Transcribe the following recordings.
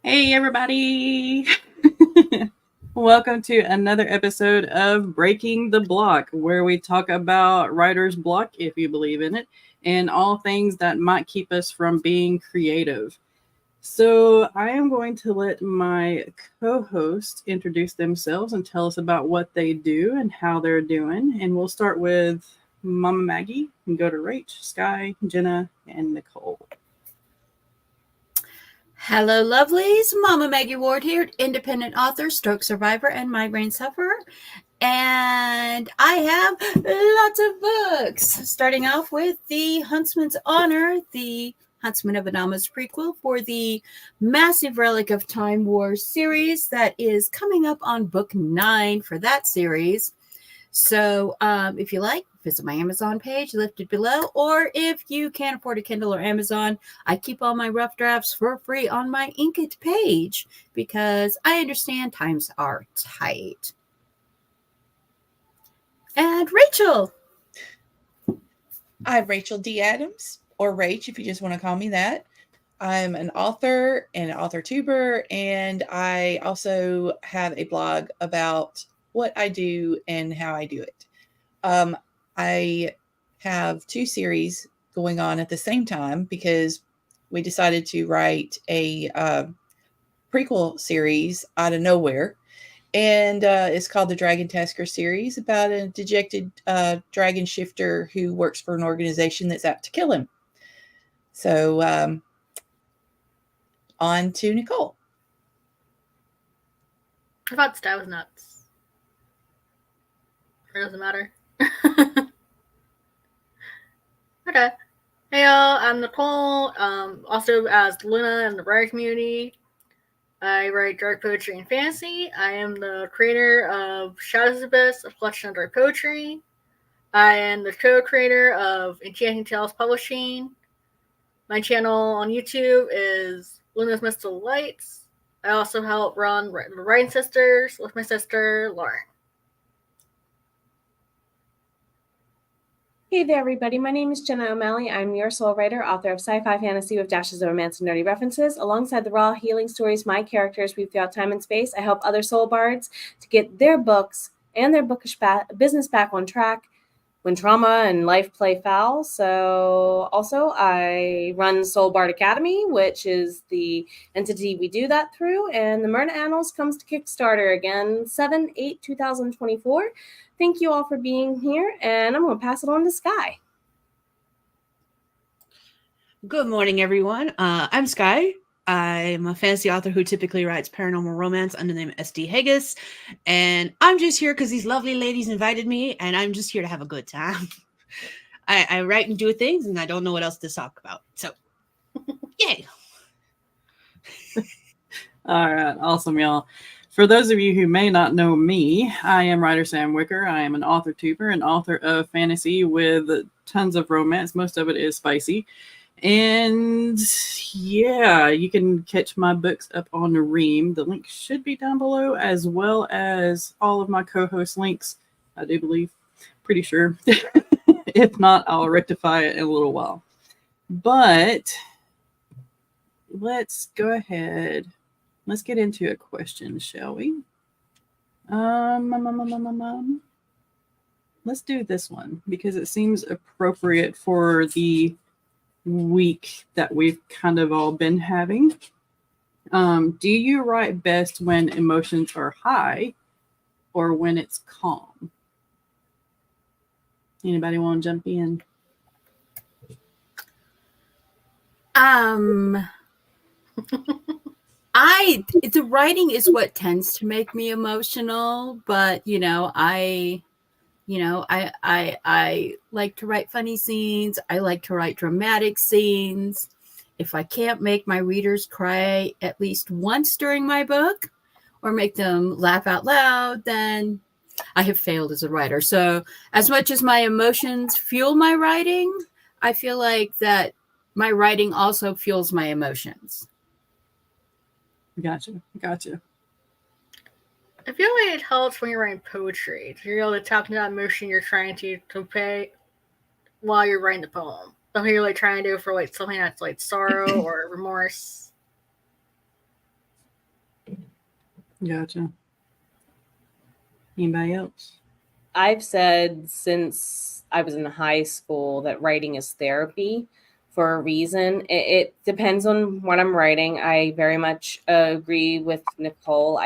Hey, everybody. Welcome to another episode of Breaking the Block, where we talk about writer's block, if you believe in it, and all things that might keep us from being creative. So, I am going to let my co host introduce themselves and tell us about what they do and how they're doing. And we'll start with Mama Maggie and go to Rach, Skye, Jenna, and Nicole. Hello, lovelies. Mama Maggie Ward here, independent author, stroke survivor, and migraine sufferer. And I have lots of books. Starting off with The Huntsman's Honor, the Huntsman of Adama's prequel for the massive Relic of Time War series that is coming up on book 9 for that series. So if you like, visit my Amazon page listed below, or if you can't afford a Kindle or Amazon, I keep all my rough drafts for free on my Inkit page because I understand times are tight. And Rachel. I'm Rachel D. Adams, or Rach if you just want to call me that. I'm an author and an author tuber, and I also have a blog about what I do and how I do it. I have 2 series going on at the same time because we decided to write a prequel series out of nowhere. And it's called the Dragon Tasker series, about a dejected dragon shifter who works for an organization that's out to kill him. So on to Nicole. I thought Skye was nuts. It doesn't matter. Okay. Hey y'all, I'm Nicole. Also as Luna in the writer community. I write dark poetry and fantasy. I am the creator of Shadows Abyss, a collection of dark poetry. I am the co-creator of Enchanting Tales Publishing. My channel on YouTube is Luna's Mystical Lights. I also help run the Writing Sisters with my sister, Lauren. Hey there, everybody. My name is Jenna O'Malley. I'm your soul writer, author of sci-fi fantasy with dashes of romance and nerdy references. Alongside the raw healing stories my characters weave throughout time and space, I help other soul bards to get their books and their bookish business back on track when trauma and life play foul. So also I run Soul Bard Academy, which is the entity we do that through. And the Myrna Annals comes to Kickstarter again, 7/8/2024. Thank you all for being here, and I'm going to pass it on to Skye. Good morning, everyone. I'm Skye. I'm a fantasy author who typically writes paranormal romance under the name S.D. Haggis, and I'm just here because these lovely ladies invited me, and I'm just here to have a good time. I write and do things, and I don't know what else to talk about, so yay. All right, awesome, y'all. For those of you who may not know me, I am writer Sam Wicker. I am an author tuber, an author of fantasy with tons of romance. Most of it is spicy. And yeah, you can catch my books up on Ream. The link should be down below, as well as all of my co-host links, I do believe. Pretty sure. If not, I'll rectify it in a little while. But let's go ahead. Let's get into a question, shall we? Let's do this one because it seems appropriate for the week that we've kind of all been having. Do you write best when emotions are high or when it's calm? Anybody want to jump in? The writing is what tends to make me emotional, but I like to write funny scenes. I like to write dramatic scenes. If I can't make my readers cry at least once during my book or make them laugh out loud, then I have failed as a writer. So as much as my emotions fuel my writing, I feel like that my writing also fuels my emotions. Gotcha. I feel like it helps when you're writing poetry. You're able to tap into that emotion you're trying to convey while you're writing the poem. Something you're like trying to do for like something that's like sorrow or remorse. Gotcha. Anybody else? I've said since I was in high school that writing is therapy for a reason. It depends on what I'm writing. I very much agree with Nicole.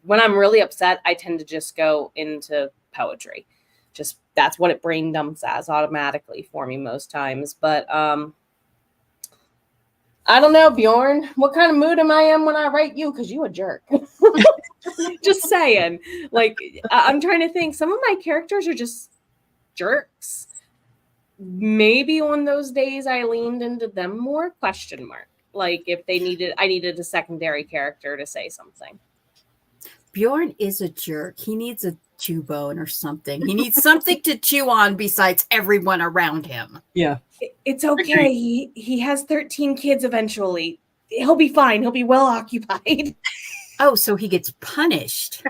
When I'm really upset, I tend to just go into poetry. Just that's what it brain dumps as automatically for me most times. But I don't know, Bjorn. What kind of mood am I in when I write you? Because you a jerk. Just saying. Like, I'm trying to think. Some of my characters are just jerks. Maybe on those days I leaned into them more? Question mark. Like if I needed a secondary character to say something. Bjorn is a jerk. He needs a chew bone or something. He needs something to chew on besides everyone around him. Yeah. It's okay. He has 13 kids eventually. He'll be fine. He'll be well occupied. Oh, so he gets punished.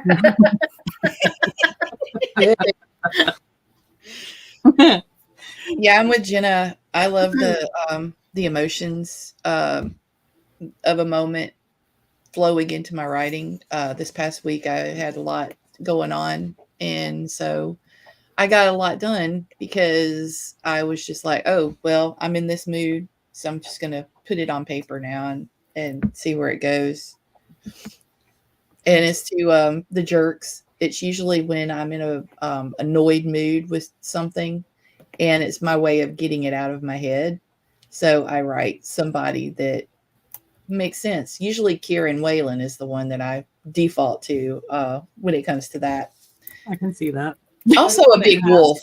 Yeah, I'm with Jenna. I love the emotions of a moment flowing into my writing. This past week, I had a lot going on, and so I got a lot done because I was just like, oh, well, I'm in this mood, so I'm just gonna put it on paper now and see where it goes. And as to the jerks, it's usually when I'm in a annoyed mood with something, and it's my way of getting it out of my head. So I write somebody that makes sense. Usually Kieran Whalen is the one that I default to when it comes to that. I can see that. Also a big wolf.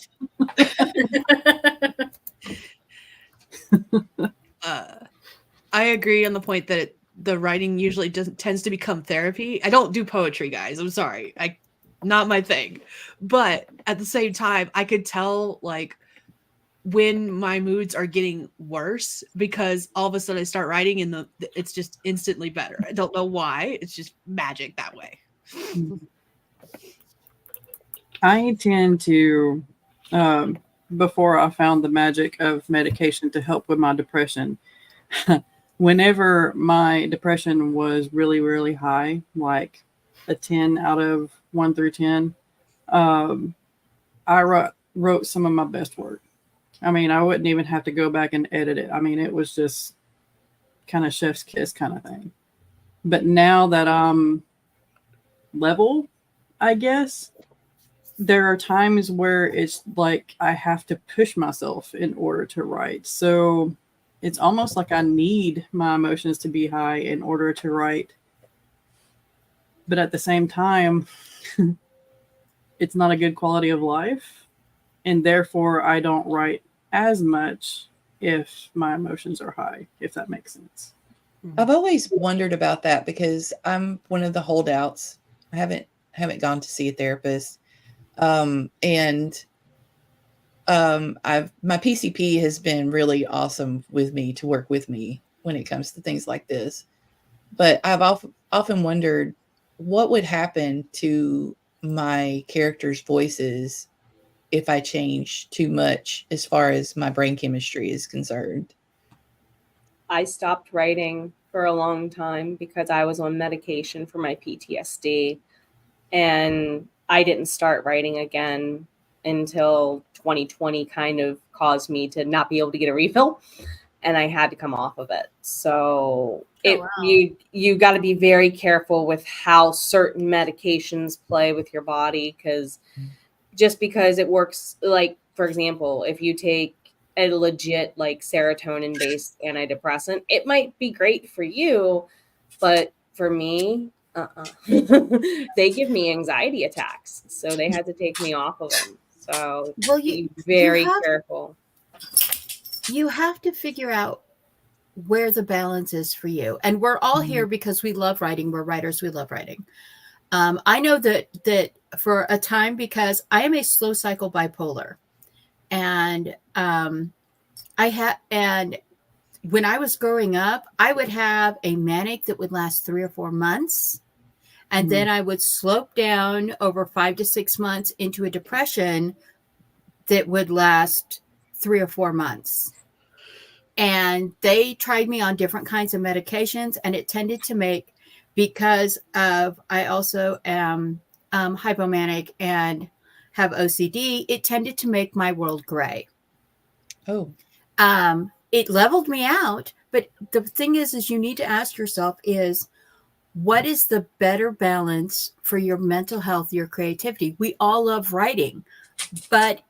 I agree on the point that the writing usually tends to become therapy. I don't do poetry, guys. I'm sorry. Not my thing. But at the same time, I could tell like when my moods are getting worse because all of a sudden I start writing and it's just instantly better. I don't know why. It's just magic that way. I tend to, before I found the magic of medication to help with my depression, whenever my depression was really, really high, like a 10 out of 1 through 10, I wrote some of my best work. I mean, I wouldn't even have to go back and edit it. I mean, it was just kind of chef's kiss kind of thing. But now that I'm level, I guess, there are times where it's like I have to push myself in order to write. So it's almost like I need my emotions to be high in order to write. But at the same time, it's not a good quality of life. And therefore, I don't write as much if my emotions are high, if that makes sense. I've always wondered about that because I'm one of the holdouts. I haven't gone to see a therapist. My PCP has been really awesome with me to work with me when it comes to things like this. But I've often wondered what would happen to my characters' voices if I change too much as far as my brain chemistry is concerned. I stopped writing for a long time because I was on medication for my PTSD, and I didn't start writing again until 2020 kind of caused me to not be able to get a refill, and I had to come off of it. So you got to be very careful with how certain medications play with your body, because just because it works, like, for example, if you take a legit like serotonin based antidepressant, it might be great for you, but for me, they give me anxiety attacks, so they had to take me off of them. So be very careful. You have to figure out where the balance is for you. And we're all here because we love writing. We're writers. We love writing. I know that for a time, because I am a slow cycle bipolar, and when I was growing up, I would have a manic that would last 3 or 4 months. And then I would slope down over 5 to 6 months into a depression that would last 3 or 4 months. And they tried me on different kinds of medications, and it tended to make because of I also am hypomanic and have OCD, it tended to make my world gray. Oh, It leveled me out, but the thing is you need to ask yourself is, what is the better balance for your mental health, your creativity? We all love writing, but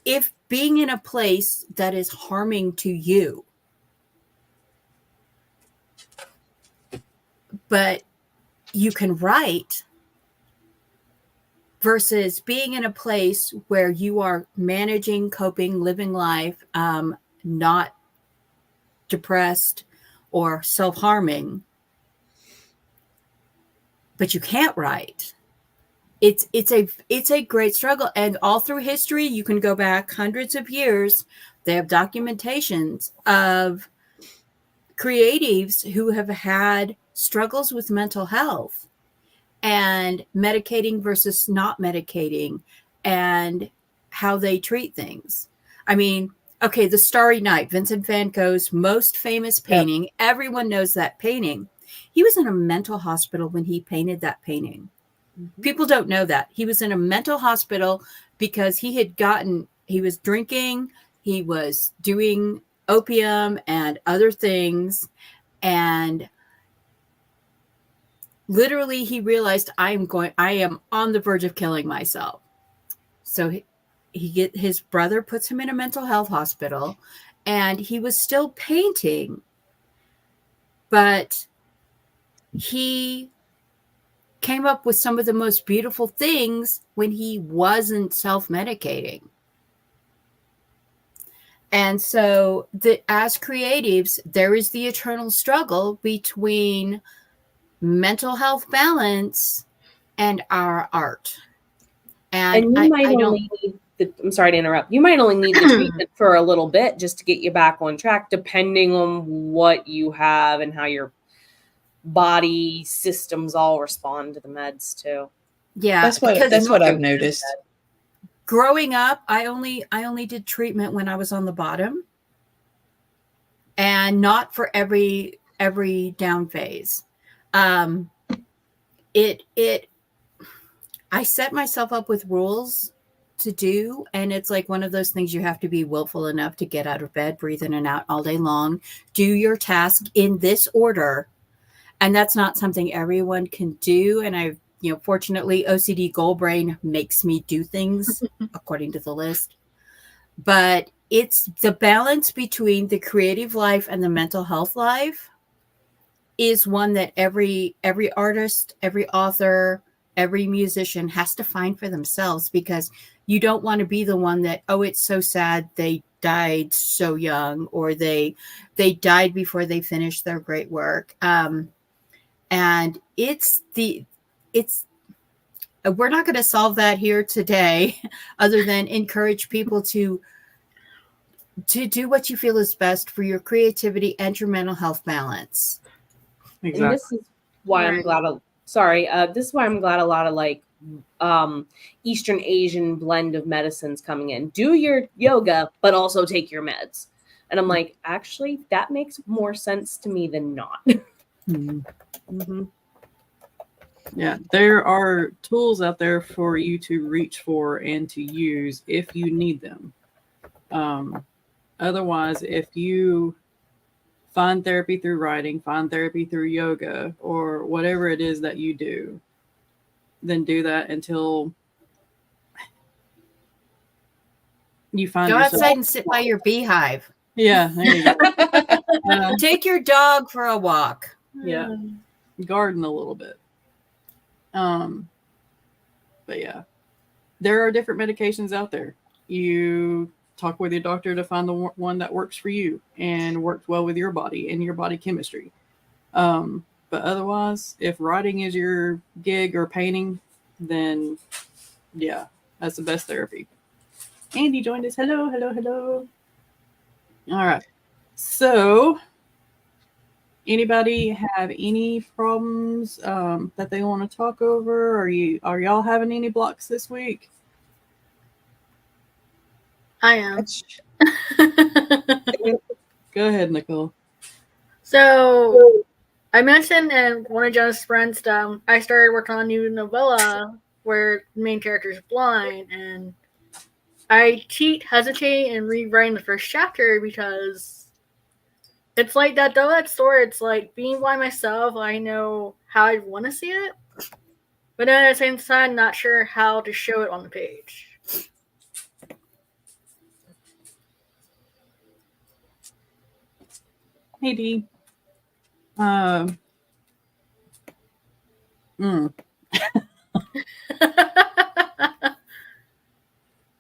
if being in a place that is harming to you, but you can write, versus being in a place where you are managing, coping, living life, not depressed or self-harming, but you can't write. It's a great struggle, and all through history, you can go back hundreds of years. They have documentations of creatives who have had struggles with mental health and medicating versus not medicating and how they treat things. I mean, okay, The Starry Night, Vincent van Gogh's most famous painting. Yep. Everyone knows that painting. He was in a mental hospital when he painted that painting. Mm-hmm. People don't know that. He was in a mental hospital because he was drinking, he was doing opium and other things, and literally he realized I am on the verge of killing myself. So his brother puts him in a mental health hospital, and he was still painting, but he came up with some of the most beautiful things when he wasn't self-medicating. And so as creatives, there is the eternal struggle between mental health balance and our art. And you might only need I'm sorry to interrupt. You might only need the treatment for a little bit just to get you back on track, depending on what you have and how your body systems all respond to the meds too. Yeah, that's what I've noticed. Growing up, I only did treatment when I was on the bottom, and not for every down phase. I set myself up with rules to do, and it's like one of those things you have to be willful enough to get out of bed, breathe in and out all day long, do your task in this order. And that's not something everyone can do. And fortunately, OCD goal brain makes me do things according to the list. But it's the balance between the creative life and the mental health life is one that every artist, every author, every musician has to find for themselves, because you don't want to be the one that, oh, it's so sad they died so young, or they died before they finished their great work. And we're not going to solve that here today, other than encourage people to do what you feel is best for your creativity and your mental health balance. Exactly. And this is why I'm glad. This is why I'm glad a lot of Eastern Asian blend of medicines coming in. Do your yoga, but also take your meds. And I'm like, actually, that makes more sense to me than not. Mm-hmm. Mm-hmm. Yeah, there are tools out there for you to reach for and to use if you need them. Otherwise, if you find therapy through writing, find therapy through yoga, or whatever it is that you do, then do that until you find go yourself. Outside and sit by your beehive. Yeah, there you go. Take your dog for a walk. Yeah, garden a little bit. But yeah, there are different medications out there. You talk with your doctor to find the one that works for you and works well with your body and your body chemistry. But otherwise, if writing is your gig or painting, then yeah, that's the best therapy. Andy joined us. Hello, hello, hello. All right. So, anybody have any problems that they want to talk over? Are y'all having any blocks this week? I am. Go ahead, Nicole. So I mentioned in one of Jenna's friends I started working on a new novella where the main character is blind, and I keep hesitating and rewriting the first chapter because it's like that double-edged sword. It's like being blind myself, I know how I want to see it, but then at the same time, not sure how to show it on the page. Hey, Dee.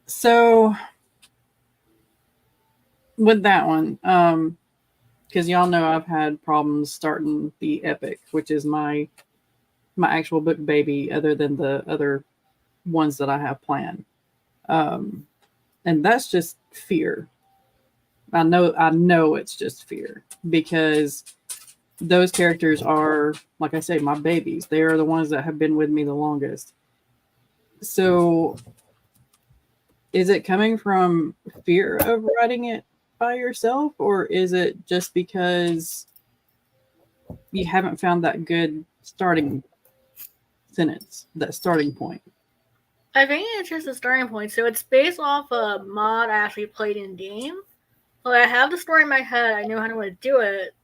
So with that one, because y'all know I've had problems starting the epic, which is my actual book baby, other than the other ones that I have planned. And that's just fear. I know it's just fear, because those characters are, like I say, my babies. They are the ones that have been with me the longest. So is it coming from fear of writing it by yourself, or is it just because you haven't found that good starting sentence, that starting point? I think it's just a starting point. So it's based off a mod I actually played in game. Well, I have the story in my head. I know how to do it.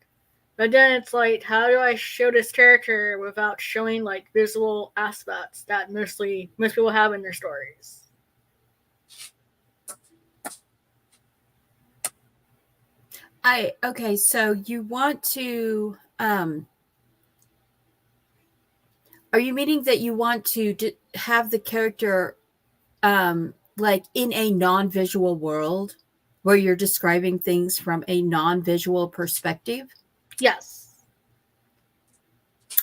But then it's like, how do I show this character without showing like visual aspects that most people have in their stories? Okay, so you want to are you meaning that you want to have the character like in a non-visual world where you're describing things from a non-visual perspective? Yes.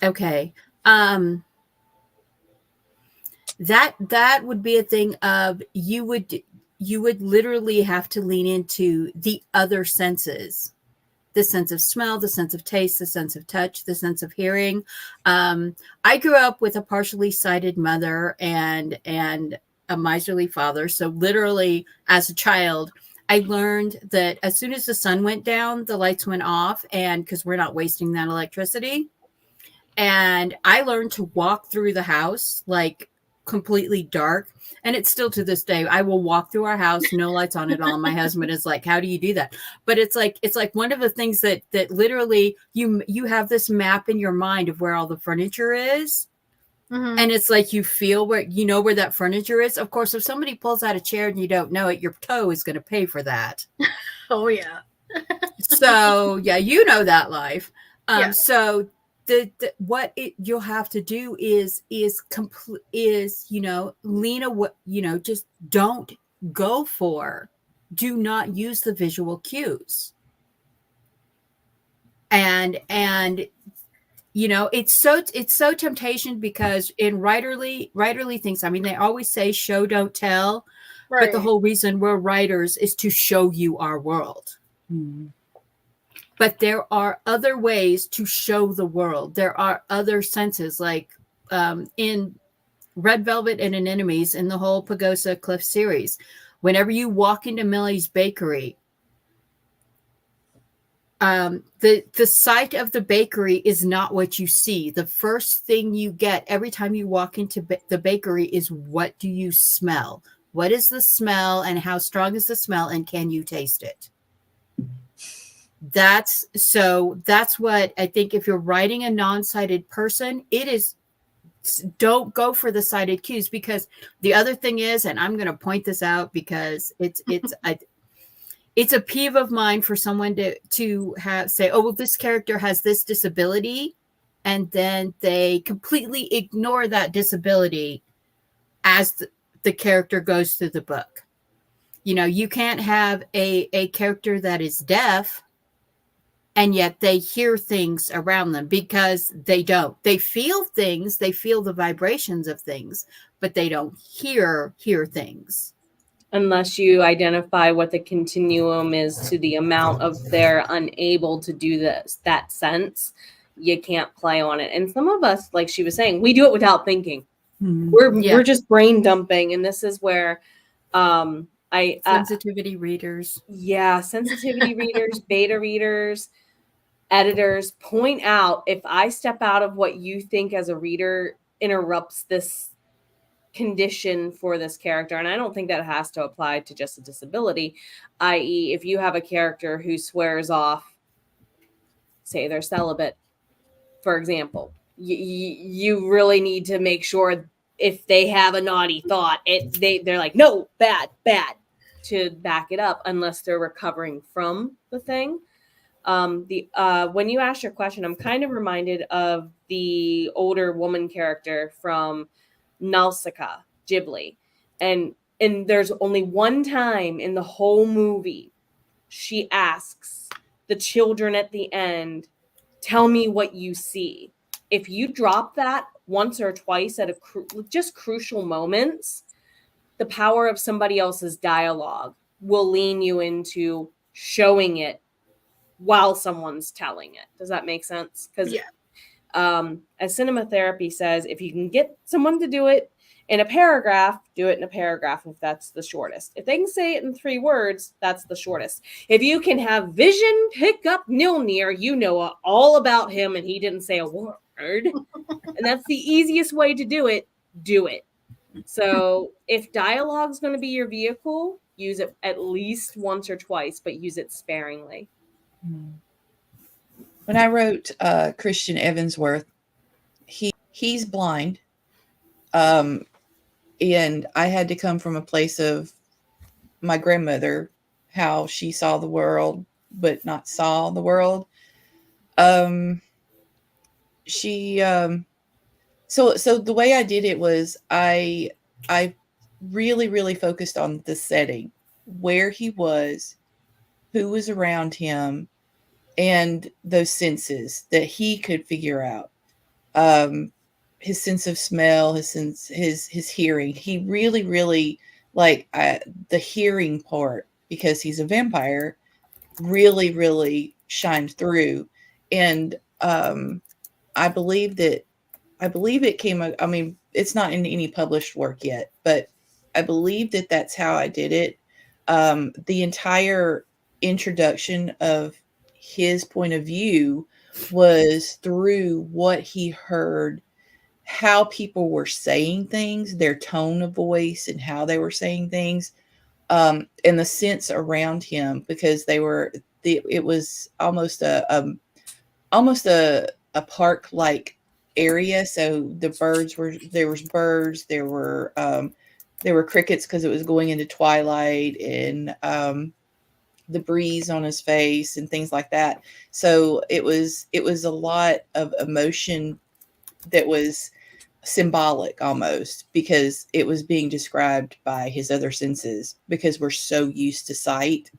Okay. That would be a thing of you would literally have to lean into the other senses, the sense of smell, the sense of taste, the sense of touch, the sense of hearing. I grew up with a partially sighted mother and a miserly father. So literally as a child, I learned that as soon as the sun went down, the lights went off, and because we're not wasting that electricity. And I learned to walk through the house like completely dark. And it's still to this day, I will walk through our house, no lights on at all. And my husband is like, how do you do that? But it's like one of the things that literally you have this map in your mind of where all the furniture is. Mm-hmm. And it's like you feel where that furniture is. Of course, if somebody pulls out a chair and you don't know it, your toe is going to pay for that. Oh yeah. So yeah, you know that life. Yeah. So what you'll have to do is lean away. Just don't go for. Do not use the visual cues. And it's so temptation, because in writerly things, I mean, they always say show don't tell, right. But the whole reason we're writers is to show you our world. Mm-hmm. But there are other ways to show the world. There are other senses, like in Red Velvet and in Enemies, in the whole Pagosa Cliff series. Whenever you walk into Millie's Bakery, the sight of the bakery is not what you see. The first thing you get every time you walk into the bakery is, what do you smell? What is the smell, and how strong is the smell, and can you taste it? That's what I think. If you're writing a non-sighted person, don't go for the sighted cues, because the other thing is, and I'm going to point this out because it's a peeve of mine for someone to say, oh, well, this character has this disability, and then they completely ignore that disability as the character goes through the book. You can't have a character that is deaf and yet they hear things around them, because they don't. They feel things, they feel the vibrations of things, but they don't hear things. Unless you identify what the continuum is to the amount of they're unable to do that sense, you can't play on it. And some of us, like she was saying, we do it without thinking. Mm-hmm. We're just brain dumping, and this is where sensitivity readers. Yeah, sensitivity readers, beta readers. editors, point out if I step out of what you think as a reader interrupts this condition for this character. And I don't think that has to apply to just a disability, i.e., if you have a character who swears off, say they're celibate, for example, you really need to make sure if they have a naughty thought, they're like, no, bad, to back it up, unless they're recovering from the thing. When you ask your question, I'm kind of reminded of the older woman character from Nausicaa, Ghibli. And there's only one time in the whole movie she asks the children at the end, tell me what you see. If you drop that once or twice at just crucial moments, the power of somebody else's dialogue will lean you into showing it while someone's telling it. Does that make sense? Because as cinema therapy says, if you can get someone to do it in a paragraph, do it in a paragraph if that's the shortest. If they can say it in 3 words, that's the shortest. If you can have Vision pick up Nilnir, you know all about him and he didn't say a word. And that's the easiest way to do it. Do it. So if dialogue's going to be your vehicle, use it at least once or twice, but use it sparingly. When I wrote Christian Evansworth, he's blind. And I had to come from a place of my grandmother, how she saw the world, but not saw the world. So the way I did it was I really, really focused on the setting, where he was, who was around him, and those senses that he could figure out. His sense of smell, his hearing. He really, really the hearing part, because he's a vampire, really, really shined through. And I believe it came. I mean, it's not in any published work yet, but I believe that that's how I did it. The entire introduction of his point of view was through what he heard, how people were saying things, their tone of voice and how they were saying things, and the sense around him, because it was almost a park-like area. So there was birds, there were crickets because it was going into twilight, and the breeze on his face and things like that. So it was a lot of emotion that was symbolic almost, because it was being described by his other senses, because we're so used to sight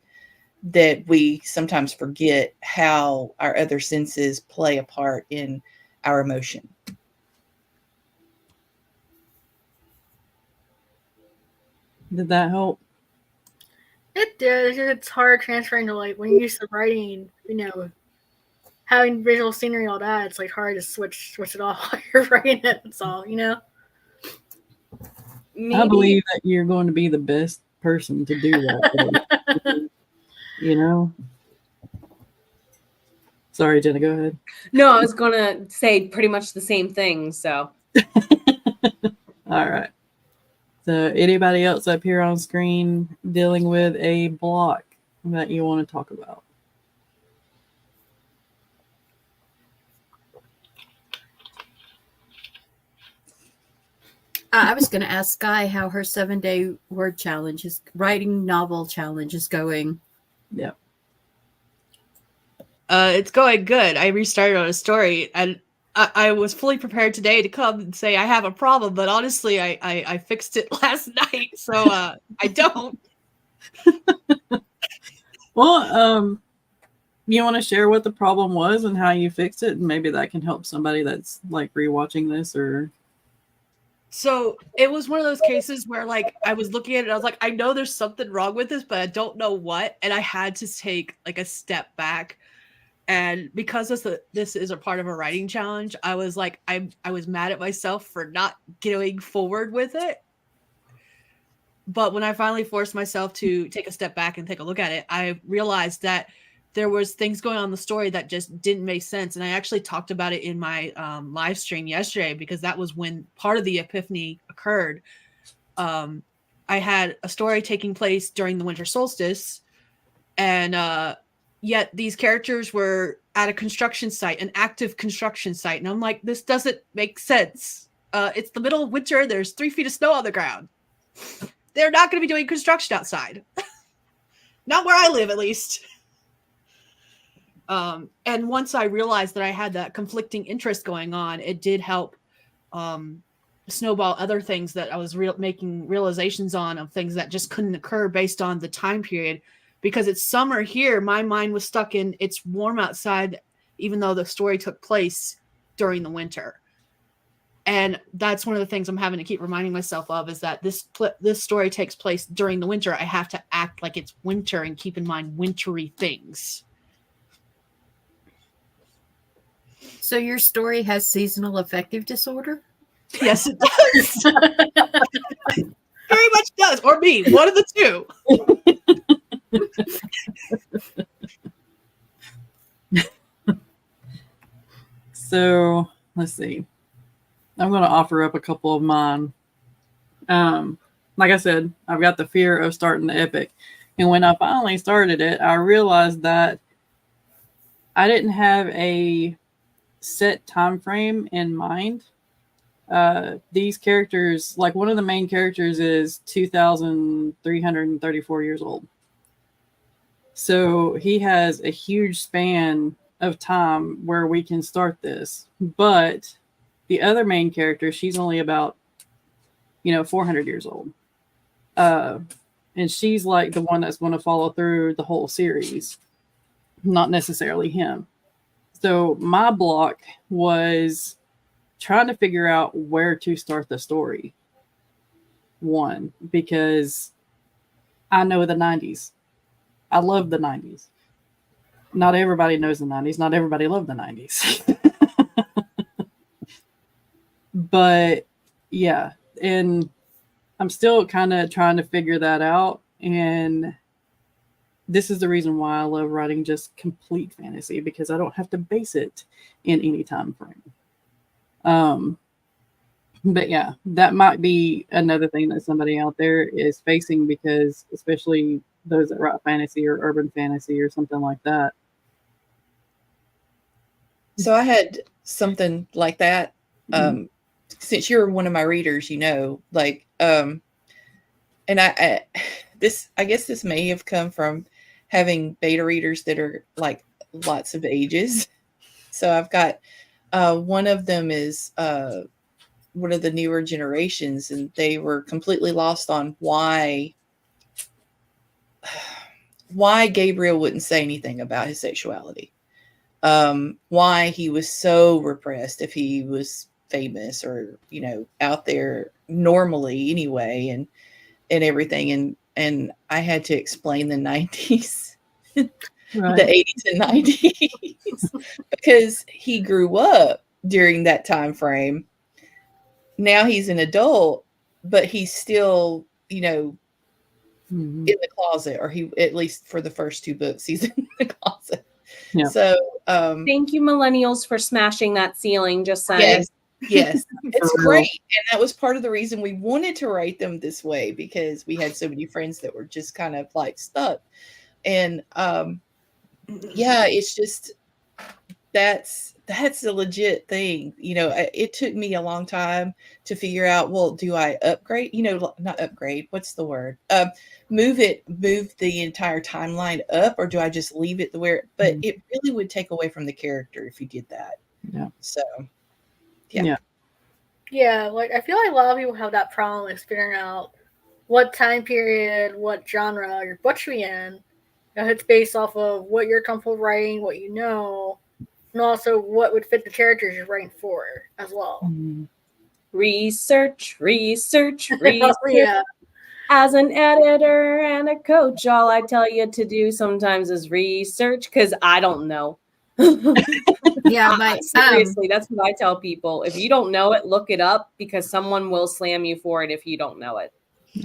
that we sometimes forget how our other senses play a part in our emotion. Did that help? It did. It's hard transferring to when you're used to writing, having visual scenery, all that. It's hard to switch it off while you're writing it. That's all, Maybe. I believe that you're going to be the best person to do that. Sorry, Jenna, go ahead. No, I was going to say pretty much the same thing. So. All right. So anybody else up here on screen dealing with a block that you want to talk about? I was going to ask Skye how her 7-day word challenge writing novel challenge is going. Yeah. It's going good. I restarted on a story, and I was fully prepared today to come and say I have a problem, but honestly, I fixed it last night, so I don't. Well, you want to share what the problem was and how you fixed it, and maybe that can help somebody that's rewatching this or. So it was one of those cases where I was looking at it, and I was like, I know there's something wrong with this, but I don't know what, and I had to take a step back. And because this is a part of a writing challenge, I was I was mad at myself for not going forward with it. But when I finally forced myself to take a step back and take a look at it, I realized that there was things going on in the story that just didn't make sense. And I actually talked about it in my live stream yesterday, because that was when part of the epiphany occurred. I had a story taking place during the winter solstice, and yet these characters were at a construction site, an active construction site. And I'm like, this doesn't make sense. It's the middle of winter. There's 3 feet of snow on the ground. They're not going to be doing construction outside. Not where I live, at least. And once I realized that I had that conflicting interest going on, it did help snowball other things that I was making realizations on, of things that just couldn't occur based on the time period. Because it's summer here, my mind was stuck in it's warm outside, even though the story took place during the winter. And that's one of the things I'm having to keep reminding myself of, is that this story takes place during the winter. I have to act like it's winter and keep in mind wintry things. So your story has seasonal affective disorder? Yes, it does. Very much does. Or me. One of the two. So let's see. I'm going to offer up a couple of mine. Like I said, I've got the fear of starting the epic. And when I finally started it, I realized that I didn't have a set time frame in mind. These characters, like one of the main characters is 2,334 years old. So he has a huge span of time where we can start this. But the other main character, she's only about, 400 years old. And she's like the one that's going to follow through the whole series, not necessarily him. So my block was trying to figure out where to start the story. One, because I know the 90s. I love the 90s. Not everybody knows the 90s. Not everybody loved the 90s. But yeah, and I'm still kind of trying to figure that out. And this is the reason why I love writing just complete fantasy, because I don't have to base it in any time frame. But yeah, that might be another thing that somebody out there is facing, because especially those that write fantasy or urban fantasy or something like that. So I had something like that. Since you're one of my readers, and I guess this may have come from having beta readers that are like lots of ages. So I've got one of them is one of the newer generations, and they were completely lost on why Gabriel wouldn't say anything about his sexuality. Why he was so repressed if he was famous or, out there normally anyway, and everything. And I had to explain the 90s, right. The 80s and 90s, because he grew up during that time frame. Now he's an adult, but he's still, in the closet, or he, at least for the first 2 books, he's in the closet. Yeah. So thank you, millennials, for smashing that ceiling. Just saying. Yes, it's great. And that was part of the reason we wanted to write them this way, because we had so many friends that were just kind of like stuck. And it's just that's a legit thing. It took me a long time to figure out, well, do I upgrade? Not upgrade. What's the word? Move the entire timeline up, or do I just leave it where? But it really would take away from the character if you did that. Yeah. So. Yeah, like I feel like a lot of people have that problem with figuring out what time period, what genre your book should be in. It's based off of what you're comfortable writing, what you know, and also what would fit the characters you're writing for as well. Research. Yeah. As an editor and a coach, all I tell you to do sometimes is research, because I don't know. Yeah, but seriously, that's what I tell people. If you don't know it, look it up, because someone will slam you for it if you don't know it.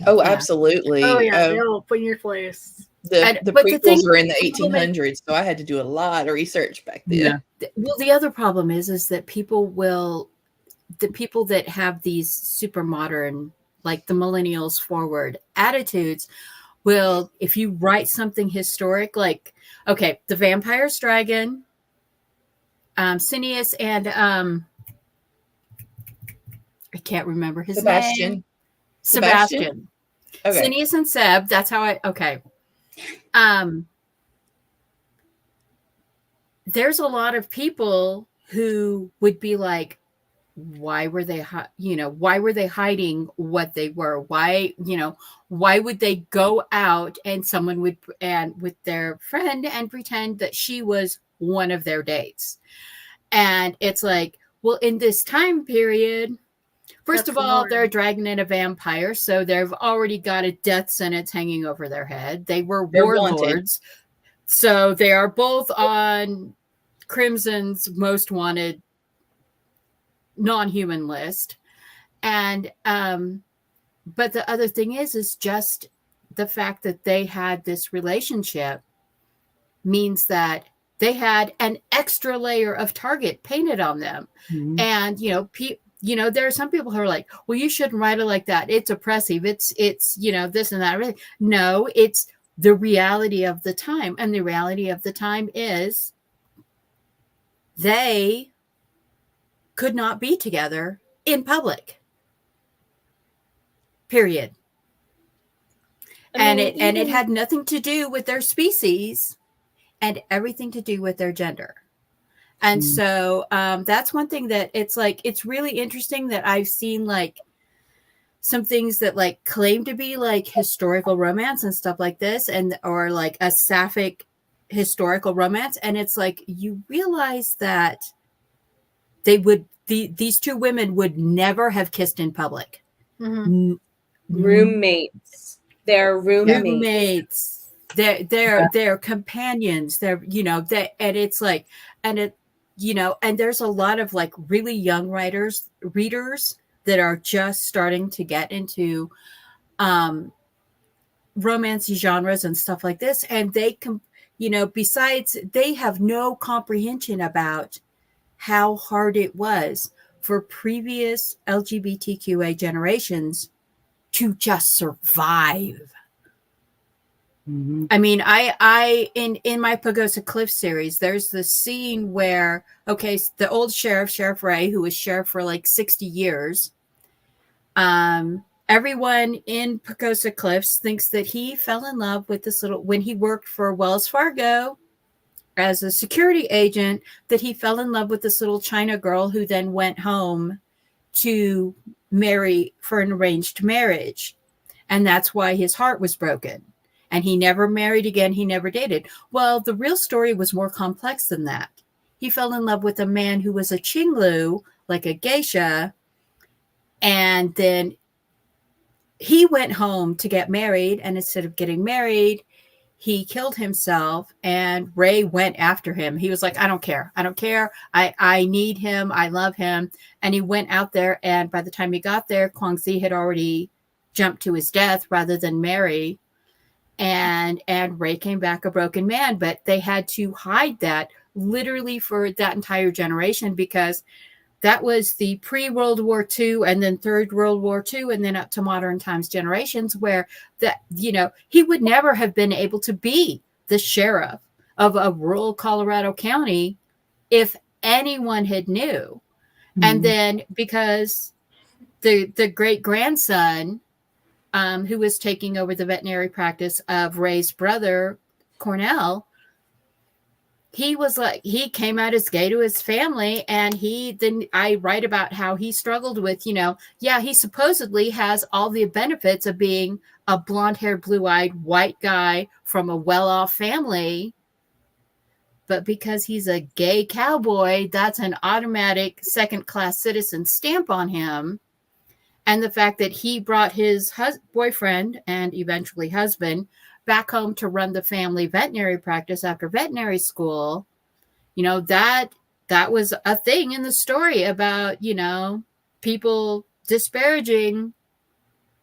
Oh, absolutely. Oh, yeah, they'll put in your place. The but the thing- prequels are in the 1800s, so I had to do a lot of research back then. Yeah. Well, the other problem is that the people that have these super modern, like the millennials forward attitudes, will, if you write something historic, like, okay, the vampire's dragon, Cineas and I can't remember his name. Sebastian. Okay. Cineas and Seb. That's how okay. There's a lot of people who would be like, why were they hiding what they were? Why would they go out and someone would and with their friend and pretend that she was one of their dates? And it's like, well, in this time period, first of all, they're dragging in a vampire, so they've already got a death sentence hanging over their head. They're warlords, wanted. So they are both on Crimson's most wanted non-human list. And but the other thing is just the fact that they had this relationship means that they had an extra layer of target painted on them. Mm-hmm. And there are some people who are like, well, you shouldn't write it like that, it's oppressive, it's this and that. No, it's the reality of the time. And the reality of the time is they could not be together in public, period. It had nothing to do with their species and everything to do with their gender. And so that's one thing that it's really interesting that I've seen like some things that like claim to be like historical romance and stuff like this, or like a sapphic historical romance. And it's like, you realize that these two women would never have kissed in public. Mm-hmm. Roommates. They're roommates. They're companions. And it's like, and there's a lot of like really young readers that are just starting to get into romance genres and stuff like this. And they besides, they have no comprehension about how hard it was for previous LGBTQA generations to just survive. Mm-hmm. I mean, I in my Pagosa Cliff series, there's the scene where, okay, the old Sheriff Ray, who was sheriff for like 60 years, everyone in Pagosa Cliffs thinks that he fell in love with this when he worked for Wells Fargo as a security agent, that he fell in love with this little China girl who then went home to marry for an arranged marriage. And that's why his heart was broken. And he never married again. He never dated. Well, the real story was more complex than that. He fell in love with a man who was a Qinglu, like a geisha. And then he went home to get married. And instead of getting married, he killed himself, and Ray went after him. He was like, I don't care. I need him. I love him. And he went out there. And by the time he got there, Guangxi had already jumped to his death rather than marry. And Ray came back a broken man, but they had to hide that literally for that entire generation, because that was the pre-World War II and then Third World War II and then up to modern times generations, where that, he would never have been able to be the sheriff of a rural Colorado county if anyone had knew. Mm-hmm. And then because the great grandson, who was taking over the veterinary practice of Ray's brother, Cornell, he came out as gay to his family. And I write about how he struggled with, he supposedly has all the benefits of being a blonde-haired, blue-eyed white guy from a well-off family. But because he's a gay cowboy, that's an automatic second-class citizen stamp on him. And the fact that he brought his boyfriend and eventually husband back home to run the family veterinary practice after veterinary school, that was a thing in the story about, people disparaging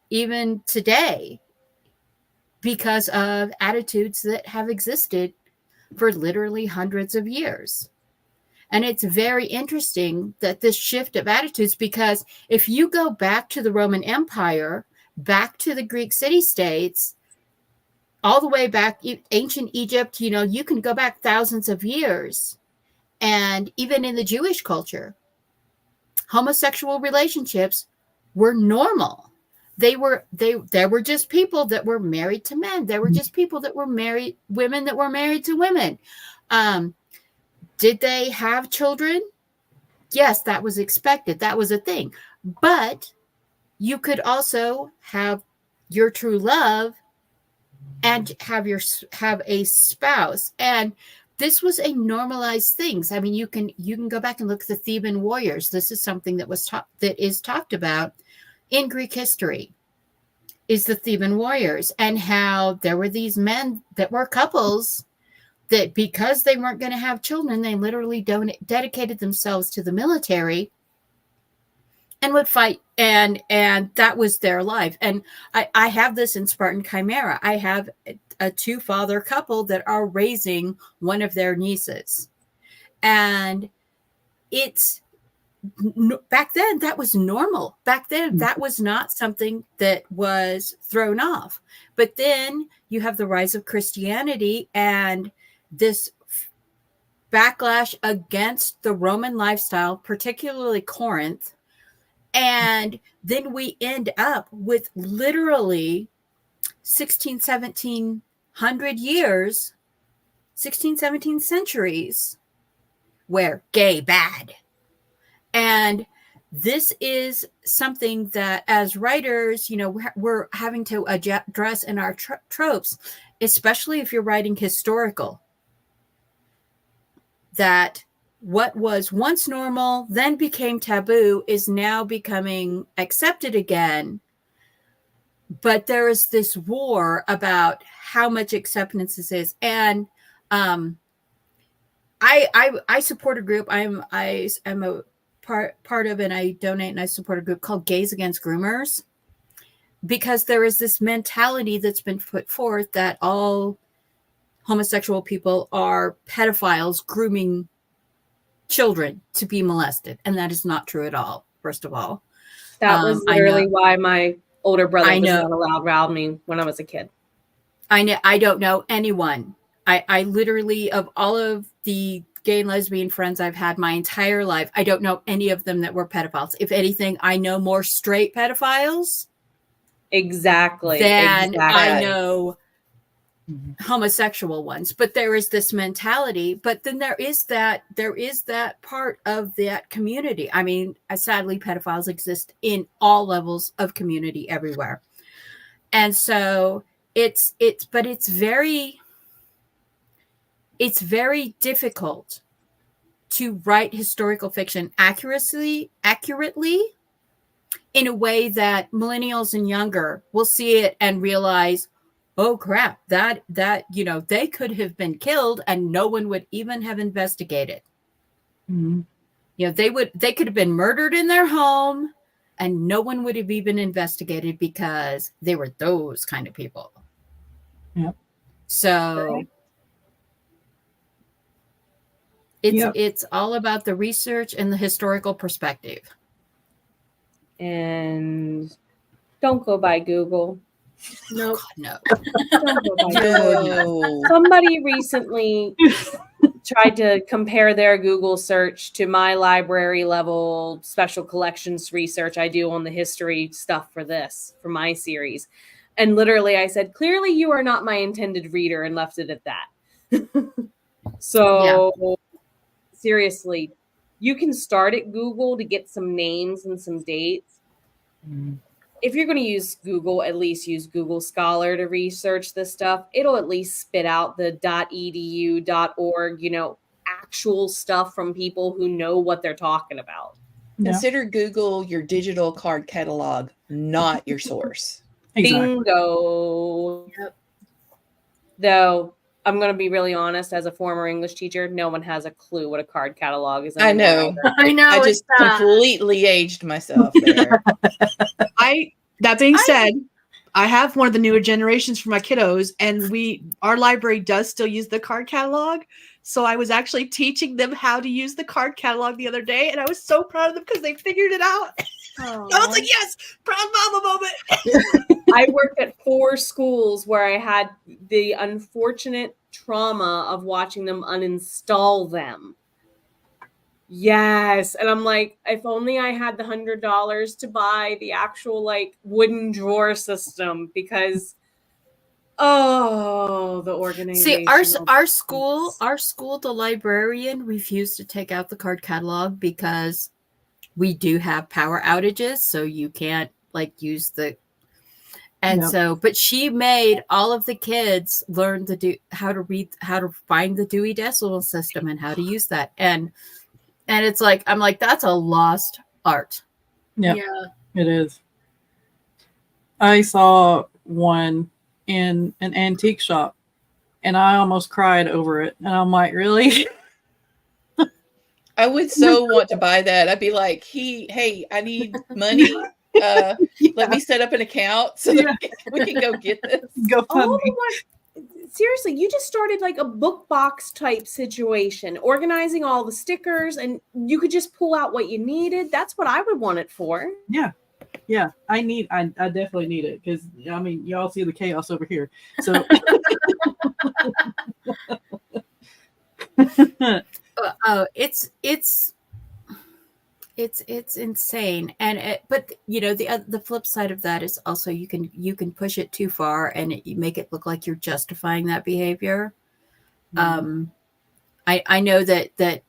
even today. because of attitudes that have existed for literally hundreds of years. And it's very interesting that this shift of attitudes, because if you go back to the Roman Empire, back to the Greek city-states, all the way back, ancient Egypt, you can go back thousands of years. And even in the Jewish culture, homosexual relationships were normal. There were just people that were married to men. There were just people that were married, women that were married to women. Did they have children? Yes, that was expected. That was a thing. But you could also have your true love and have a spouse. And this was a normalized thing. I mean, you can go back and look at the Theban warriors. This is something that is talked about in Greek history, is the Theban warriors, and how there were these men that were couples that, because they weren't going to have children, they literally dedicated themselves to the military and would fight, and that was their life. And I have this in Spartan Chimera. I have a two-father couple that are raising one of their nieces, and it's back then that was normal. Back then that was not something that was thrown off. But then you have the rise of Christianity and this backlash against the Roman lifestyle, particularly Corinth. And then we end up with literally 1700 years, 17 centuries where gay bad. And this is something that as writers, we're having to address in our tropes, especially if you're writing historical, that what was once normal, then became taboo, is now becoming accepted again. But there is this war about how much acceptance this is. And I support a group. I'm a part of, and I donate and I support a group called Gays Against Groomers, because there is this mentality that's been put forth that all homosexual people are pedophiles grooming children to be molested. And that is not true at all, first of all. That was literally why my older brother was not allowed around me when I was a kid. I don't know anyone. I literally, of all of the gay and lesbian friends I've had my entire life, I don't know any of them that were pedophiles. If anything, I know more straight pedophiles. Exactly. Than I know homosexual ones. But there is this mentality. But then there is that part of that community. I mean, sadly, pedophiles exist in all levels of community everywhere. And so it's very difficult to write historical fiction accurately in a way that millennials and younger will see it and realize, oh crap, that they could have been killed and no one would even have investigated. Mm-hmm. They could have been murdered in their home and no one would have even investigated because they were those kind of people. Yep. So it's all about the research and the historical perspective. And don't go by Google. No, no. Don't go by Google. Somebody recently tried to compare their Google search to my library level special collections research I do on the history stuff for my series. And literally I said, clearly you are not my intended reader, and left it at that. So seriously, you can start at Google to get some names and some dates. If you're going to use Google, at least use Google Scholar to research this stuff. It'll at least spit out the .edu, .org, actual stuff from people who know what they're talking about. Consider Google your digital card catalog, not your source. Exactly. Bingo. Yep. Though, I'm going to be really honest, as a former English teacher, no one has a clue what a card catalog is. I know. I just completely aged myself there. That being said, I have one of the newer generations for my kiddos, and our library does still use the card catalog. So I was actually teaching them how to use the card catalog the other day, and I was so proud of them because they figured it out. I was like, yes, proud mama moment. I worked at 4 schools where I had the unfortunate trauma of watching them uninstall them. Yes. And I'm like, if only I had the $100 to buy the actual like wooden drawer system, because the organization. See, our school, the librarian refused to take out the card catalog because we do have power outages, so you can't like use the. And so, but she made all of the kids learn how to find the Dewey Decimal System and how to use that. And it's like, I'm like, that's a lost art. Yeah, Yeah. it is. I saw one in an antique shop and I almost cried over it. And I'm like, really? I would so want to buy that. I'd be like, hey, I need money. Let me set up an account so that we can go get this. Go fund me. my seriously, you just started like a book box type situation, organizing all the stickers, and you could just pull out what you needed. That's what I would want it for. Yeah. I definitely need it because I mean, y'all see the chaos over here. So It's insane. And but you know, the flip side of that is also you can push it too far and you make it look like you're justifying that behavior. I know that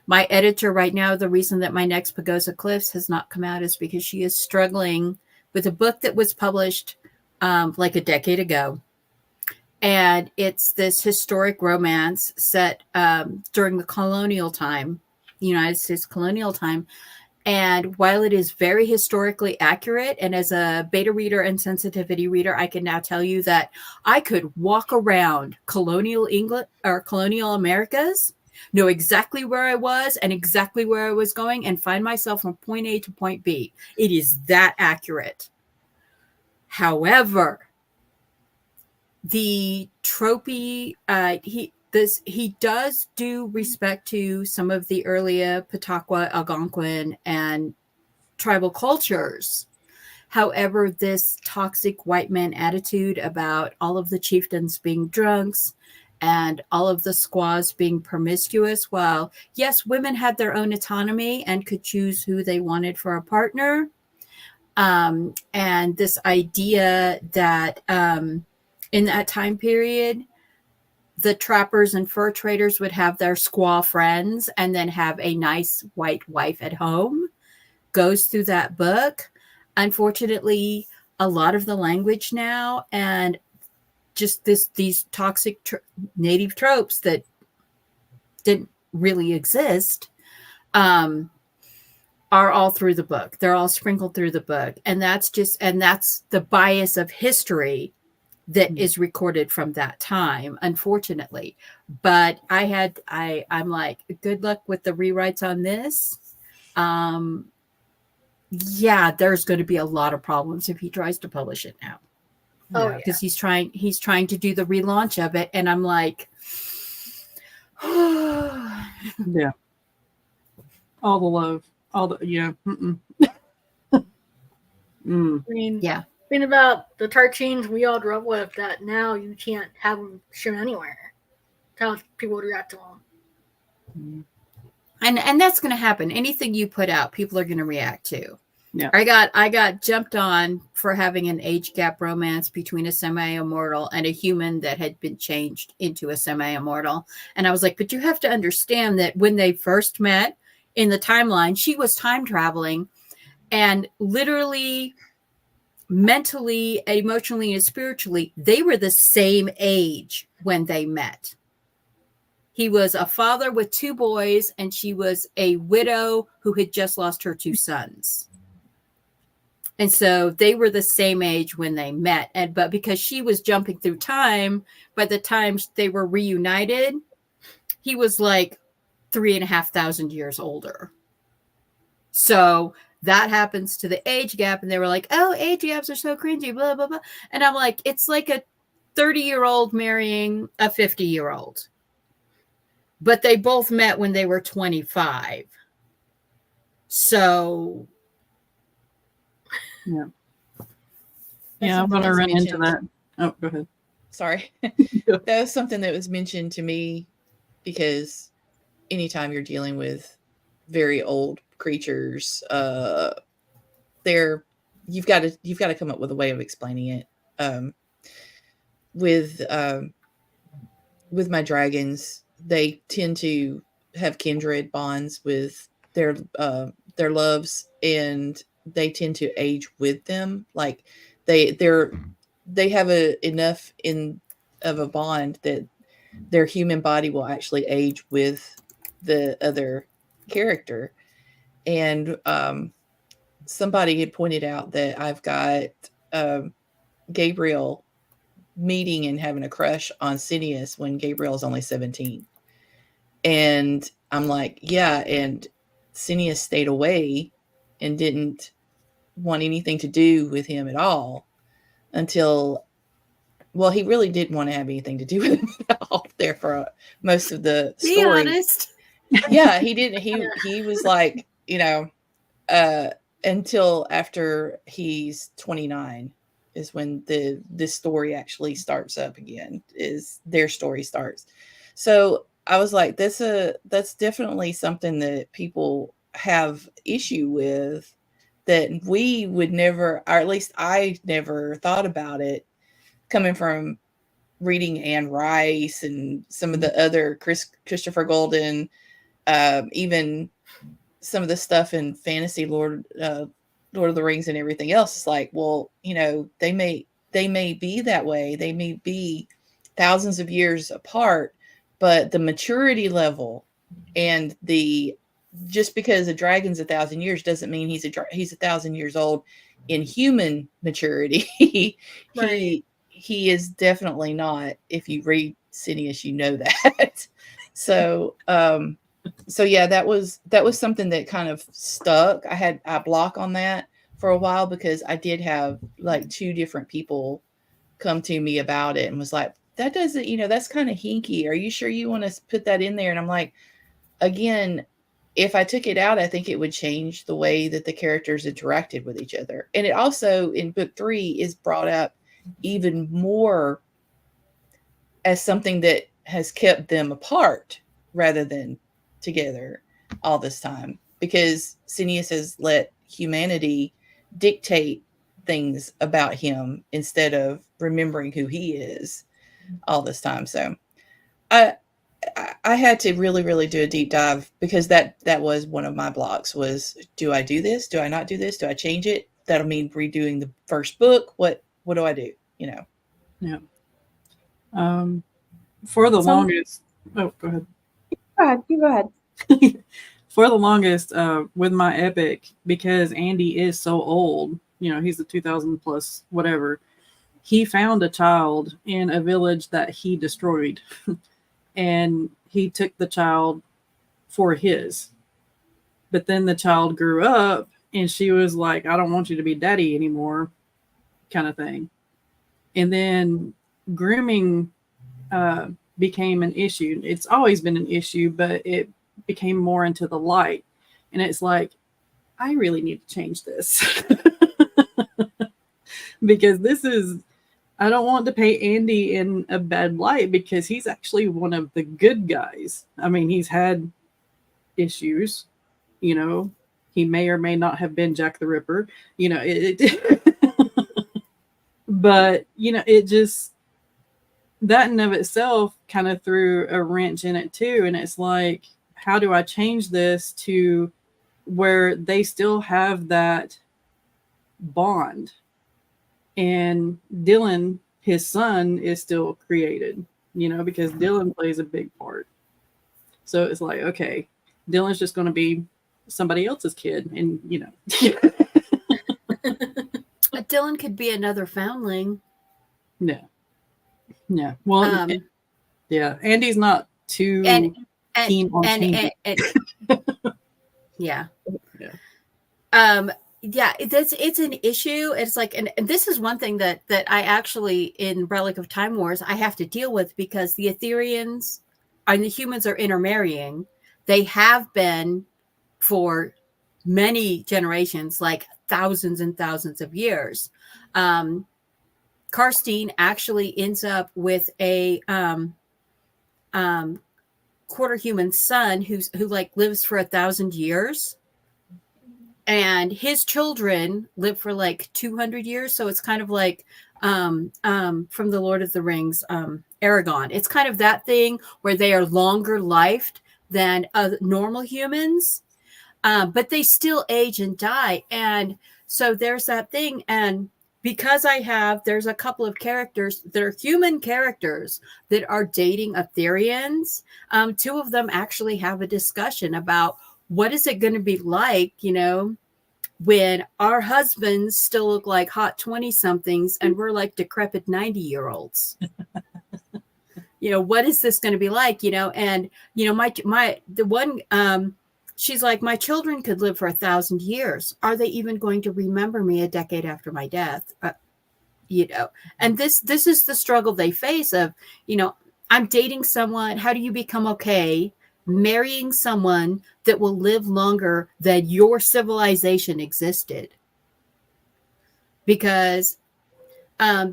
my editor right now, the reason that my next Pagosa Cliffs has not come out is because she is struggling with a book that was published like a decade ago. And it's this historic romance set during the colonial time, United States colonial time. And while it is very historically accurate, and as a beta reader and sensitivity reader, I can now tell you that I could walk around colonial England or colonial Americas, know exactly where I was and exactly where I was going, and find myself from point A to point B. It is that accurate. However, the tropey, he does do respect to some of the earlier Pataqua, Algonquin, and tribal cultures. However, this toxic white man attitude about all of the chieftains being drunks and all of the squaws being promiscuous, while yes, women had their own autonomy and could choose who they wanted for a partner. And this idea that in that time period, the trappers and fur traders would have their squaw friends and then have a nice white wife at home goes through that book. Unfortunately, a lot of the language now and just these toxic native tropes that didn't really exist are all through the book. They're all sprinkled through the book. And that's the bias of history that is recorded from that time, unfortunately. But I'm like, good luck with the rewrites on this. Yeah, there's going to be a lot of problems if he tries to publish it now. Because he's trying to do the relaunch of it, and I'm like, yeah, all the love, all the I mean, yeah. Think about the tartines we all grew up with that now you can't have them shown anywhere. How people would react to them. And that's going to happen. Anything you put out, people are going to react to. Yeah. I got jumped on for having an age gap romance between a semi-immortal and a human that had been changed into a semi-immortal. And I was like, but you have to understand that when they first met in the timeline, she was time traveling and literally mentally, emotionally, and spiritually, they were the same age when they met. He was a father with 2 boys, and she was a widow who had just lost her 2 sons. And so they were the same age when they met. But because she was jumping through time, by the time they were reunited, he was like 3,500 years older. So that happens to the age gap. And they were like, oh, age gaps are so cringy, blah, blah, blah. And I'm like, it's like a 30-year-old marrying a 50-year-old. But they both met when they were 25. So. Yeah. That's I'm something going to that's run into mentioned. that. Oh, go ahead. Sorry. That was something that was mentioned to me because anytime you're dealing with very old creatures, you've got to come up with a way of explaining it. With my dragons, they tend to have kindred bonds with their loves, and they tend to age with them. Like they have enough of a bond that their human body will actually age with the other character. And somebody had pointed out that I've got Gabriel meeting and having a crush on Sineas when Gabriel's only 17. And I'm like, yeah, and Sineas stayed away and didn't want anything to do with him at all until, well, he really didn't want to have anything to do with him at all there for most of the Be story. honest. Yeah, he didn't. He was like, until after he's 29 is when this story actually starts up again, is their story starts. So I was like, that's definitely something that people have issue with, that we would never, or at least I never thought about it, coming from reading Anne Rice and some of the other Christopher Golden, even some of the stuff in fantasy, Lord of the Rings and everything else. It's like, well, they may be that way. They may be thousands of years apart, but the maturity level and just because a dragon's 1,000 years doesn't mean he's 1,000 years old in human maturity. Right. He is definitely not. If you read Sineas, you know that. So yeah, that was something that kind of stuck. I had a block on that for a while because I did have like 2 different people come to me about it and was like, that doesn't, that's kind of hinky. Are you sure you want to put that in there? And I'm like, again, if I took it out, I think it would change the way that the characters interacted with each other. And it also, in book 3, is brought up even more as something that has kept them apart rather than together all this time, because Sineas has let humanity dictate things about him instead of remembering who he is all this time. So I had to really, really do a deep dive, because that was one of my blocks was, do I do this? Do I not do this? Do I change it? That'll mean redoing the first book. What do I do? Yeah. For the longest, oh, go ahead. You go ahead. For the longest, with my epic, because Andy is so old, he's a 2000 plus whatever, he found a child in a village that he destroyed. And he took the child for his. But then the child grew up and she was like, I don't want you to be daddy anymore, kind of thing. And then grooming became an issue. It's always been an issue, but it became more into the light. And it's like, I really need to change this. Because I don't want to paint Andy in a bad light, because he's actually one of the good guys. I mean, he's had issues, he may or may not have been Jack the Ripper, but, it just, that in of itself kind of threw a wrench in it too. And it's like, how do I change this to where they still have that bond? And Dylan, his son, is still created, because Dylan plays a big part. So it's like, okay, Dylan's just going to be somebody else's kid. And, Dylan could be another foundling. Yeah. Well, yeah. Andy's not too keen on changing. Yeah. Yeah, it's an issue. It's like, and this is one thing that I actually in Relic of Time Wars I have to deal with, because the Ethereans and the humans are intermarrying. They have been for many generations, like thousands and thousands of years. Karstein actually ends up with a quarter human son who like lives for 1,000 years. And his children live for like 200 years. So it's kind of like from the Lord of the Rings, Aragon. It's kind of that thing where they are longer lifed than normal humans, but they still age and die. And so there's that thing. And because there's a couple of characters that are human characters that are dating Ethereans. Two of them actually have a discussion about what is it going to be like, when our husbands still look like hot 20-somethings and we're like decrepit 90-year-olds. What is this going to be like? And the one she's like, my children could live for 1,000 years. Are they even going to remember me a decade after my death? And this is the struggle they face of, I'm dating someone. How do you become okay marrying someone that will live longer than your civilization existed? Because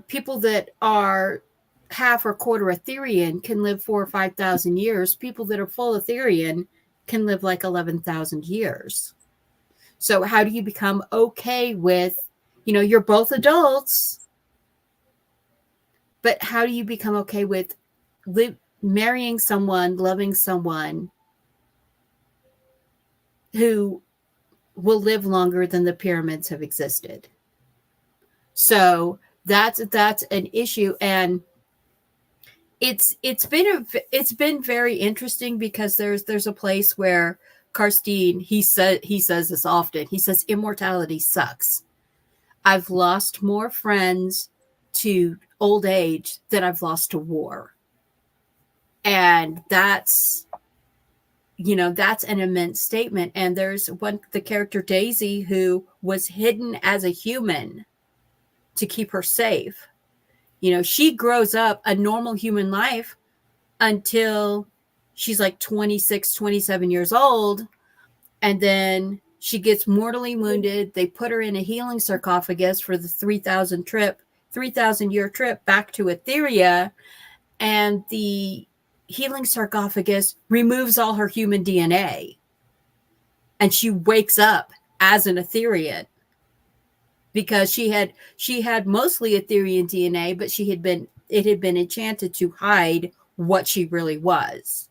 people that are half or quarter Etherean can live 4,000 or 5,000 years. People that are full Etherean can live like 11,000 years. So how do you become okay with, you're both adults, but how do you become okay with marrying someone, loving someone who will live longer than the pyramids have existed? So that's an issue. And it's been very interesting, because there's a place where Karstein, he says this often. He says, immortality sucks. I've lost more friends to old age than I've lost to war. And that's an immense statement. And there's the character Daisy, who was hidden as a human to keep her safe. She grows up a normal human life until she's like 26, 27 years old. And then she gets mortally wounded. They put her in a healing sarcophagus for the 3,000-year trip back to Etheria. And the healing sarcophagus removes all her human DNA. And she wakes up as an Etherean, because she had mostly Etherean DNA, but it had been enchanted to hide what she really was.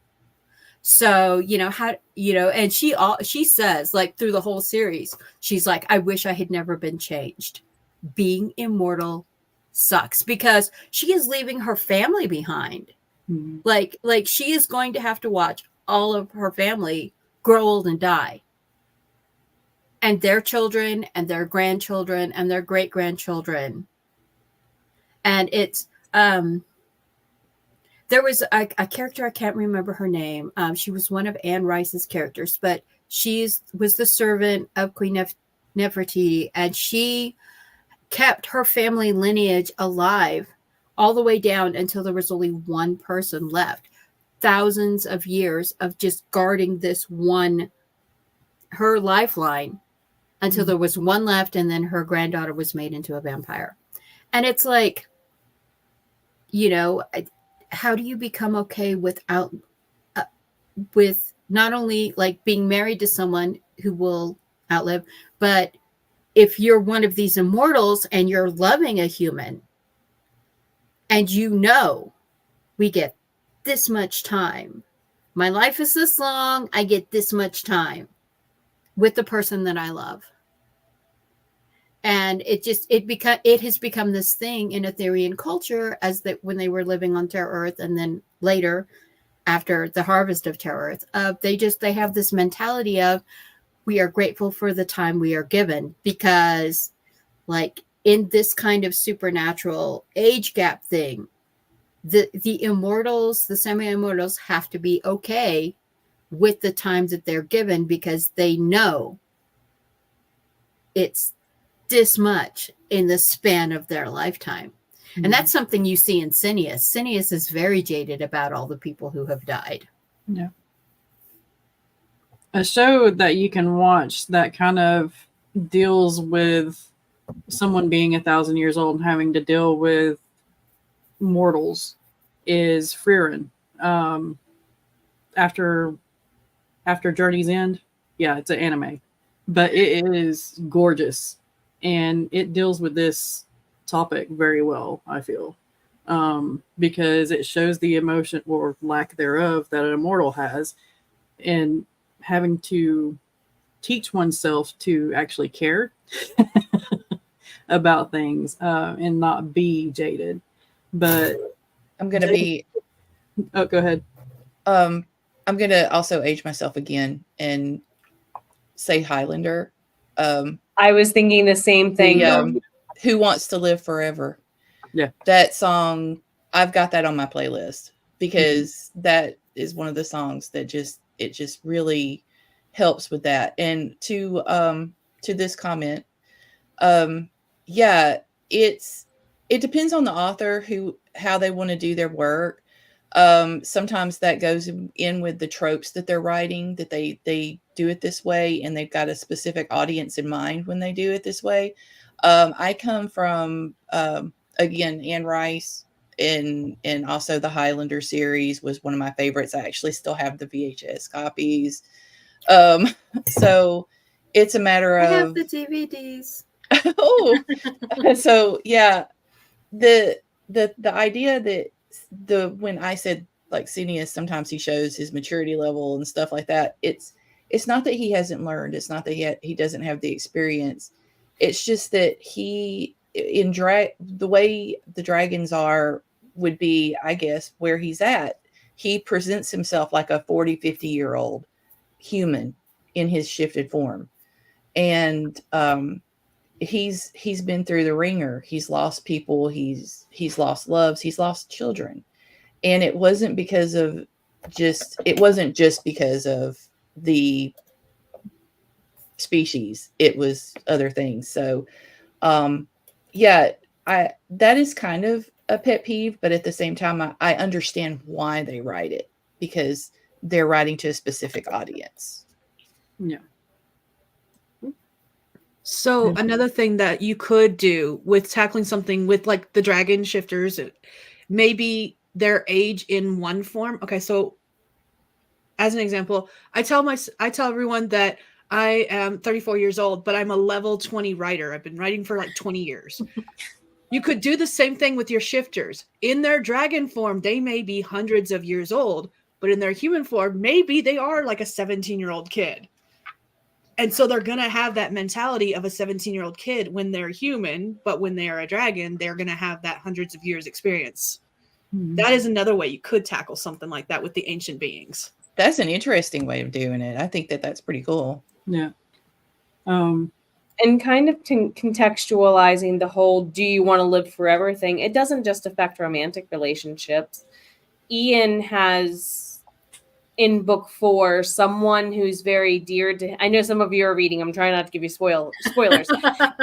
So, and she says, like, through the whole series, she's like, I wish I had never been changed. Being immortal sucks, because she is leaving her family behind. Mm-hmm. Like she is going to have to watch all of her family grow old and die. And their children and their grandchildren and their great-grandchildren. And it's, there was a character, I can't remember her name. She was one of Anne Rice's characters, but was the servant of Queen Nefertiti, and she kept her family lineage alive all the way down until there was only one person left. Thousands of years of just guarding her lifeline, until there was one left, and then her granddaughter was made into a vampire. And it's like, how do you become okay with not only like being married to someone who will outlive, but if you're one of these immortals and you're loving a human, and we get this much time. My life is this long, I get this much time with the person that I love. And it has become this thing in Etherean culture, as that when they were living on Terra Earth, and then later after the harvest of Terra Earth, they have this mentality of, we are grateful for the time we are given, because like in this kind of supernatural age gap thing, the immortals, the semi-immortals, have to be okay with the time that they're given, because they know it's this much in the span of their lifetime. And that's something you see in Cineas. Cineas is very jaded about all the people who have died. Yeah. A show that you can watch that kind of deals with someone being 1,000 years old and having to deal with mortals is Frieren. After Journey's End. Yeah, it's an anime, but it is gorgeous, and it deals with this topic very well, I feel, because it shows the emotion or lack thereof that an immortal has, and having to teach oneself to actually care about things and not be jaded. But I'm gonna be. Oh, go ahead. I'm gonna also age myself again and say Highlander. I was thinking the same thing. Who Wants to Live Forever? Yeah, that song. I've got that on my playlist because that is one of the songs that just really helps with that. And to this comment, yeah, it depends on the author how they want to do their work. Sometimes that goes in with the tropes that they're writing, that they do it this way, and they've got a specific audience in mind when they do it this way. I come from again, Anne Rice, and also the Highlander series was one of my favorites. I actually still have the VHS copies. So it's a matter of I have the DVDs. Oh, so yeah, the idea that when I said like Cineas, sometimes he shows his maturity level and stuff like that. It's not that he hasn't learned. It's not that he doesn't have the experience. It's just that the way the dragons would be, I guess, where he's at. He presents himself like a 40, 50-year-old human in his shifted form. And he's been through the ringer. He's lost people. He's lost loves. He's lost children. And it wasn't just because of the species. It was other things. So, yeah, that is kind of a pet peeve, but at the same time, I understand why they write it, because they're writing to a specific audience. Yeah. So another thing that you could do with tackling something with like the dragon shifters, maybe their age in one form. Okay, so as an example, I tell everyone that I am 34 years old, but I'm a level 20 writer. I've been writing for like 20 years. You could do the same thing with your shifters. In their dragon form, they may be hundreds of years old, but in their human form, maybe they are like a 17-year-old kid. And so they're going to have that mentality of a 17-year-old kid when they're human, but when they are a dragon, they're going to have that hundreds of years experience. Mm-hmm. That is another way you could tackle something like that with the ancient beings. That's an interesting way of doing it. I think that's pretty cool. Yeah. And kind of contextualizing the whole "do you want to live forever" thing. It doesn't just affect romantic relationships. Ian has, in book 4, someone who's very dear to, I know some of you are reading, I'm trying not to give you spoilers.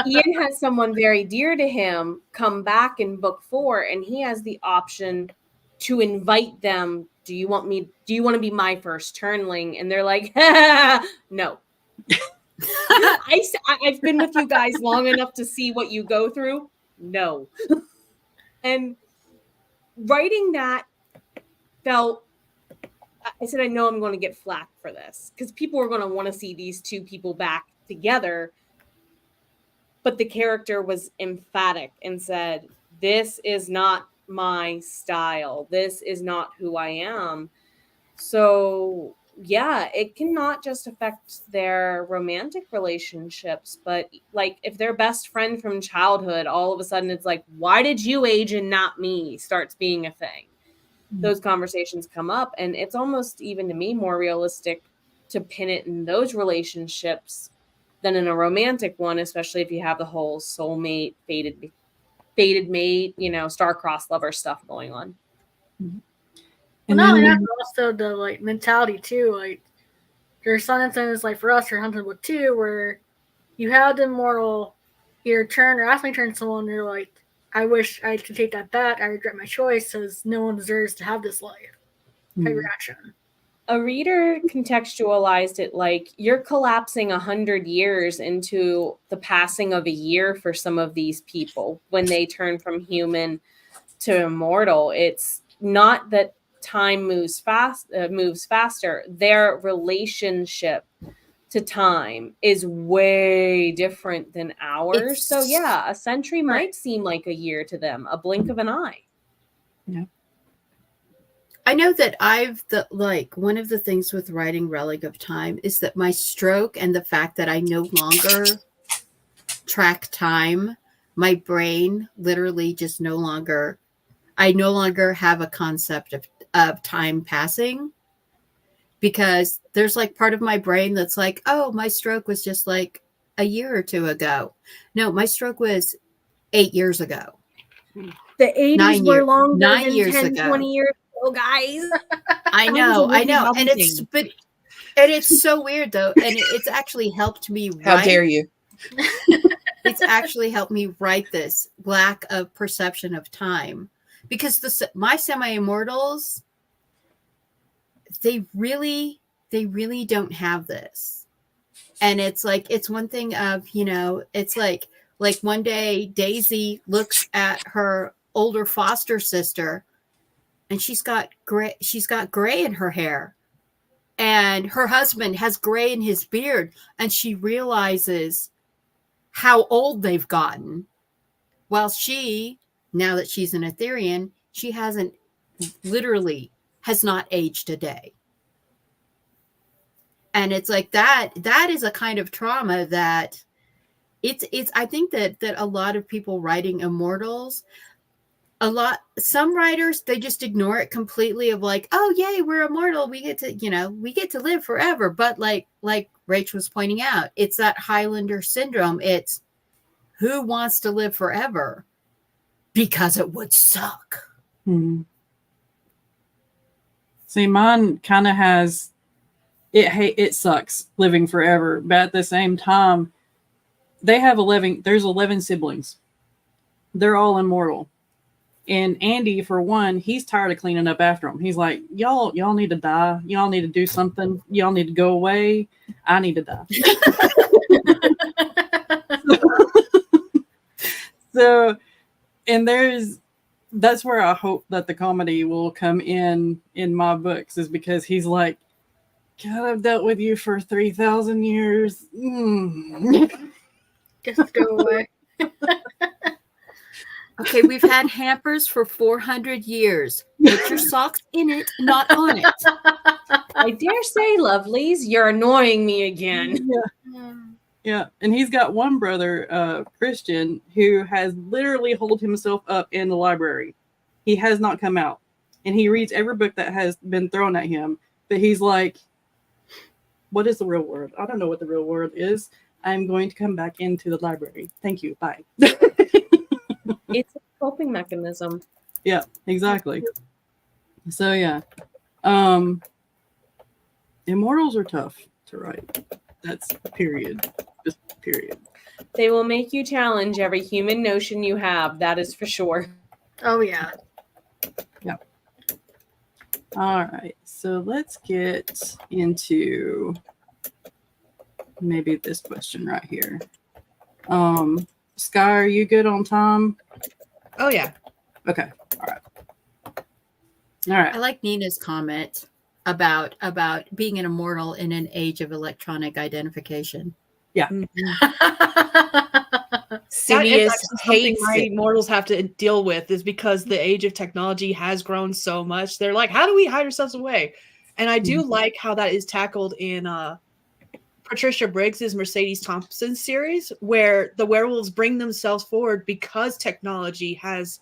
Ian has someone very dear to him come back in book 4, and he has the option to invite them. Do you want to be my first turnling? And they're like, no. I've been with you guys long enough to see what you go through. No. And writing that felt, I said, I know I'm going to get flack for this because people are going to want to see these two people back together. But the character was emphatic and said, this is not my style. This is not who I am. So, yeah, it can not just affect their romantic relationships, but like if their best friend from childhood, all of a sudden it's like, why did you age and not me? Starts being a thing. Those conversations come up, and it's almost, even to me, more realistic to pin it in those relationships than in a romantic one, especially if you have the whole soulmate, fated mate, star-crossed lover stuff going on. Mm-hmm. And not only that, but also the mentality too. Like there's some instances, like for us, you're hunted with 2, where you have the immortal, your turn or after turn someone, you're like, I wish I could take that back. I regret my choice because no one deserves to have this life. Type reaction. A reader contextualized it like you're collapsing 100 years into the passing of a year for some of these people when they turn from human to immortal. It's not that time moves faster. Their relationship to time is way different than ours. So yeah, a century might seem like a year to them, a blink of an eye. Yeah. I know that one of the things with writing Relic of Time is that my stroke and the fact that I no longer track time, my brain literally just I no longer have a concept of time passing, because there's like part of my brain that's like, oh, my stroke was just like a year or two ago. No, my stroke was 8 years ago. The 80s were longer 9 than years 10, ago. 20 years ago, guys. I know. And it's so weird though. And it's actually helped me write. How dare you? It's actually helped me write this lack of perception of time, because my semi-immortals, they really don't have this. And it's like, it's one thing of, it's like one day Daisy looks at her older foster sister and she's got gray in her hair, and her husband has gray in his beard, and she realizes how old they've gotten, while she, now that she's an Etherean, she has not aged a day. And it's like that is a kind of trauma that I think that a lot of people writing immortals, some writers, they just ignore it completely, of like, oh yay, we're immortal, we get to live forever. But like Rach was pointing out, it's that Highlander syndrome. It's, who wants to live forever? Because it would suck. See, mine kind of has it sucks living forever, but at the same time, there's 11 siblings. They're all immortal. And Andy, for one, he's tired of cleaning up after them. He's like, y'all need to die. Y'all need to do something. Y'all need to go away. I need to die. So, and that's where I hope that the comedy will come in my books, is because he's like, God, I've dealt with you for 3,000 years. Just go away. Okay, we've had hampers for 400 years. Put your socks in it, not on it. I dare say, lovelies, you're annoying me again. Yeah. And he's got one brother, Christian, who has literally holed himself up in the library. He has not come out. And he reads every book that has been thrown at him. But he's like, what is the real word? I don't know what the real word is. I'm going to come back into the library. Thank you. Bye. It's a coping mechanism. Yeah, exactly. So yeah. Immortals are tough to write. That's period. Just period. They will make you challenge every human notion you have. That is for sure. Oh yeah. Yeah. All right. So let's get into maybe this question right here. Skye, are you good on time? Oh yeah. Okay. All right. All right. I like Nina's comment about being an immortal in an age of electronic identification. Yeah. Sidious hates something my mortals have to deal with, is because the age of technology has grown so much. They're like, how do we hide ourselves away? And I do like how that is tackled in Patricia Briggs's Mercedes Thompson series, where the werewolves bring themselves forward because technology has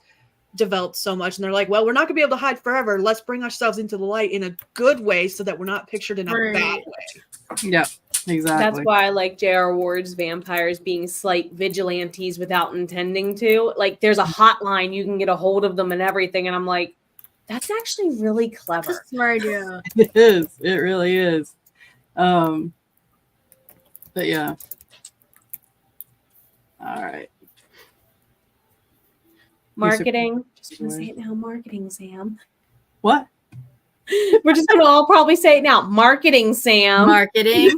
developed so much, and they're like, well, we're not gonna be able to hide forever. Let's bring ourselves into the light in a good way so that we're not pictured in a bad way. Yeah, exactly. That's why I like J.R. Ward's vampires being slight vigilantes without intending to. Like, there's a hotline, you can get a hold of them and everything, and I'm like, that's actually really clever. That's a smart idea. It is. It really is. But yeah. All right. Marketing. Just gonna say it now. Marketing, Sam. What? We're just gonna all probably say it now. Marketing, Sam. Marketing.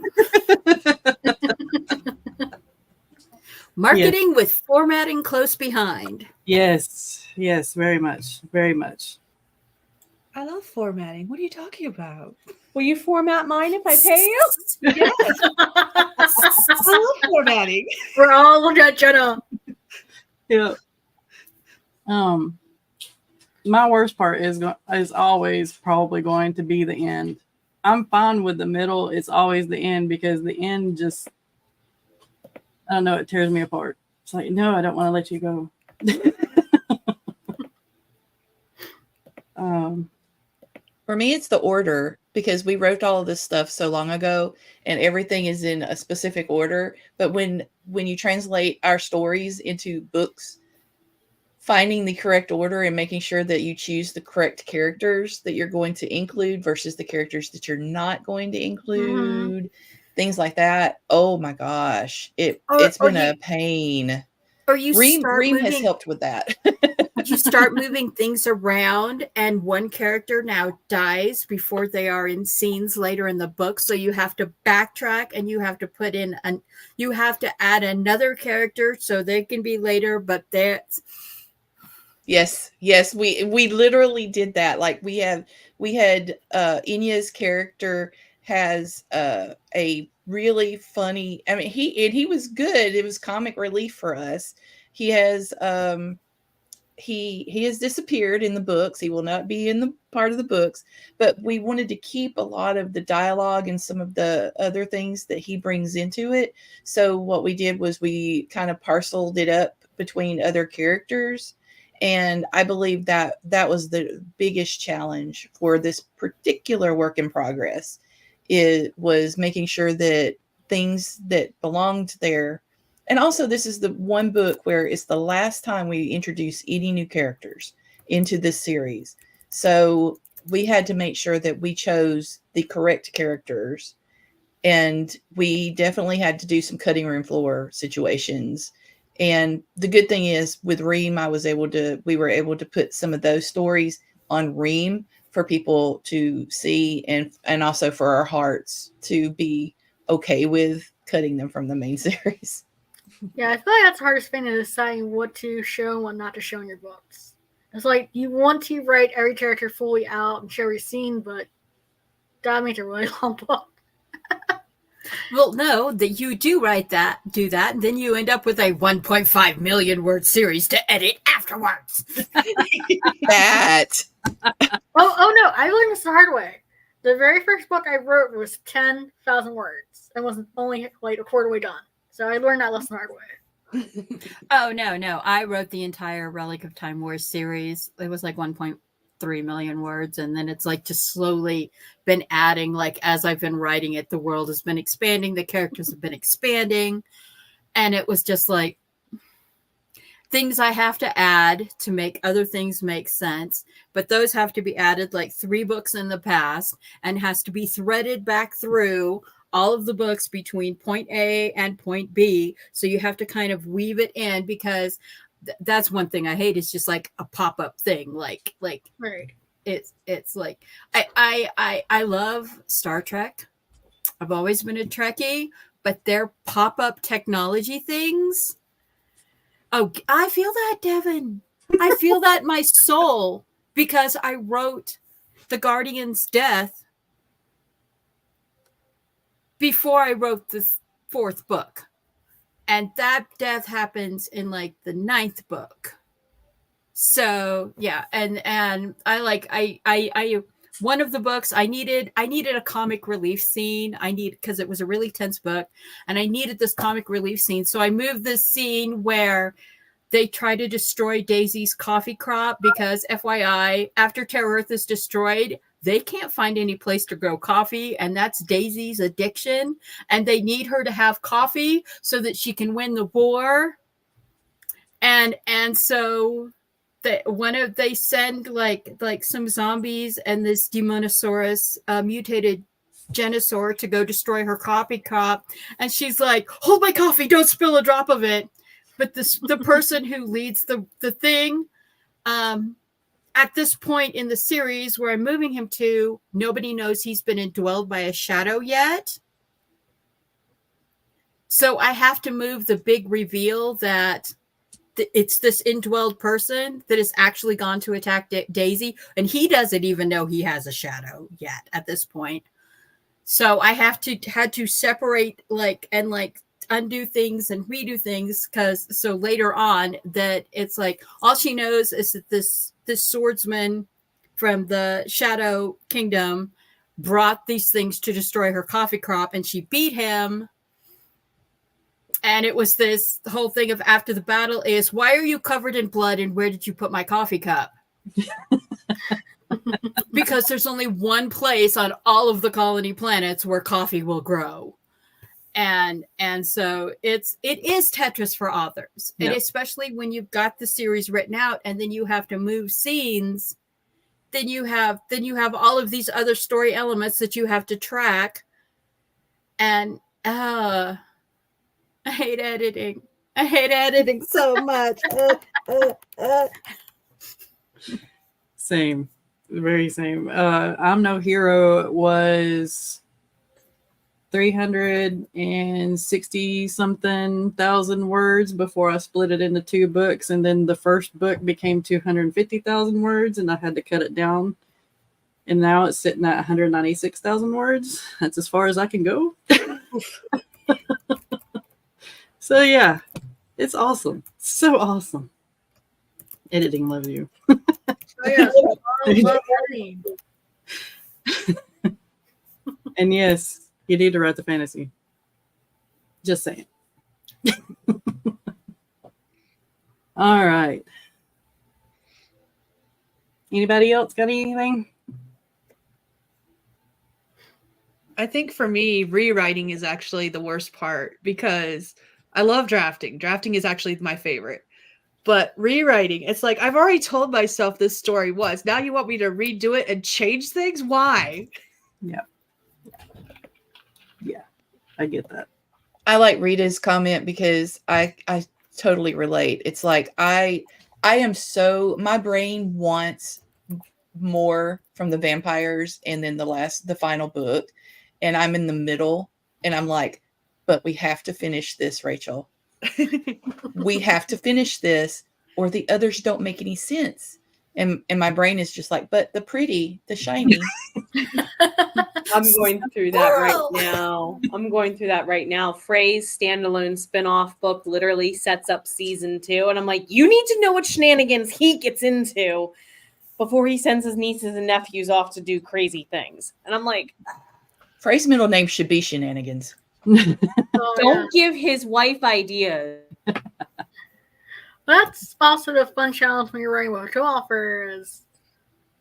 Marketing with formatting close behind. Yes. Yes. Very much. Very much. I love formatting. What are you talking about? Will you format mine if I pay you? Yes. I love formatting. We're all looking at Jenna. Yeah. My worst part is always probably going to be the end. I'm fine with the middle. It's always the end because the end just, I don't know, it tears me apart. It's like, no, I don't want to let you go. For me, it's the order because we wrote all of this stuff so long ago and everything is in a specific order. But when you translate our stories into books, finding the correct order and making sure that you choose the correct characters that you're going to include versus the characters that you're not going to include, things like that. Oh my gosh. It's been a pain. Or you Ream has helped with that. You start moving things around and one character now dies before they are in scenes later in the book. So you have to backtrack and you have to put in you have to add another character so they can be later, but that's Yes, we literally did that. Like we had Inya's character has a really funny. I mean, he was good. It was comic relief for us. He has he has disappeared in the books. He will not be in the part of the books, but we wanted to keep a lot of the dialogue and some of the other things that he brings into it. So what we did was we kind of parceled it up between other characters. And I believe that was the biggest challenge for this particular work in progress. It was making sure that things that belonged there. And also, this is the one book where it's the last time we introduce any new characters into this series. So we had to make sure that we chose the correct characters. And we definitely had to do some cutting room floor situations. And the good thing is with Ream, we were able to put some of those stories on Ream for people to see and also for our hearts to be okay with cutting them from the main series. Yeah, I feel like that's the hardest thing in deciding what to show and what not to show in your books. It's like you want to write every character fully out and show every scene, but that makes a really long book. well, no, that you do do that, and then you end up with a 1.5 million word series to edit afterwards. That. Oh no, I learned this the hard way. The very first book I wrote was 10,000 words and was only like a quarter way done. So I learned that lesson the hard way. Oh, no. I wrote the entire Relic of Time Wars series. It was like 1.3 million words. And then it's like just slowly been adding, like as I've been writing it, the world has been expanding. The characters have been expanding. And it was just like things I have to add to make other things make sense. But those have to be added like 3 books in the past and has to be threaded back through all of the books between point A and point B. So you have to kind of weave it in because that's one thing I hate. It's just like a pop-up thing. Like Right. It's like, I love Star Trek. I've always been a Trekkie, but their pop-up technology things. Oh, I feel that, Devin. I feel that in my soul because I wrote the Guardian's death before I wrote the 4th book. And that death happens in like the 9th book. So yeah, and I one of the books I needed a comic relief scene. Because it was a really tense book, and I needed this comic relief scene. So I moved this scene where they try to destroy Daisy's coffee crop because FYI, after Terra Earth is destroyed, they can't find any place to grow coffee, and that's Daisy's addiction. And they need her to have coffee so that she can win the war. And so they send like some zombies and this Demonosaurus mutated Genosaur to go destroy her coffee crop. And she's like, hold my coffee, don't spill a drop of it. the person who leads the thing, at this point in the series where I'm moving him to, nobody knows he's been indwelled by a shadow yet. So I have to move the big reveal that it's this indwelled person that has actually gone to attack Daisy, and he doesn't even know he has a shadow yet at this point. So I had to separate and undo things and redo things, because so later on that it's like all she knows is that this swordsman from the Shadow Kingdom brought these things to destroy her coffee crop, and she beat him. And it was this whole thing of after the battle is, why are you covered in blood and where did you put my coffee cup? Because there's only one place on all of the colony planets where coffee will grow. And so it is Tetris for authors. Yep. And especially when you've got the series written out and then you have to move scenes, then you have all of these other story elements that you have to track. And I hate editing. I hate editing so much. Same. Very same. I'm No Hero was 360 something thousand words before I split it into 2 books. And then the first book became 250,000 words and I had to cut it down. And now it's sitting at 196,000 words. That's as far as I can go. So yeah, it's awesome. So awesome. Editing loves you. Oh yeah, I love editing. And yes, you need to write the fantasy. Just saying. All right. Anybody else got anything? I think for me, rewriting is actually the worst part because I love drafting. Drafting is actually my favorite. But rewriting, it's like, I've already told myself this story once. Now you want me to redo it and change things? Why? Yeah. Yeah, I get that. I like Rita's comment because I totally relate. It's like I am so, my brain wants more from the vampires and then the final book. And I'm in the middle and I'm like, but we have to finish this, Rachel. We have to finish this or the others don't make any sense. And my brain is just like, but the shiny. I'm going through that right now. Frey's standalone spinoff book literally sets up season 2. And I'm like, you need to know what shenanigans he gets into before he sends his nieces and nephews off to do crazy things. And I'm like, Frey's middle name should be Shenanigans. Don't give his wife ideas. That's also the fun challenge when you're writing with co-authors.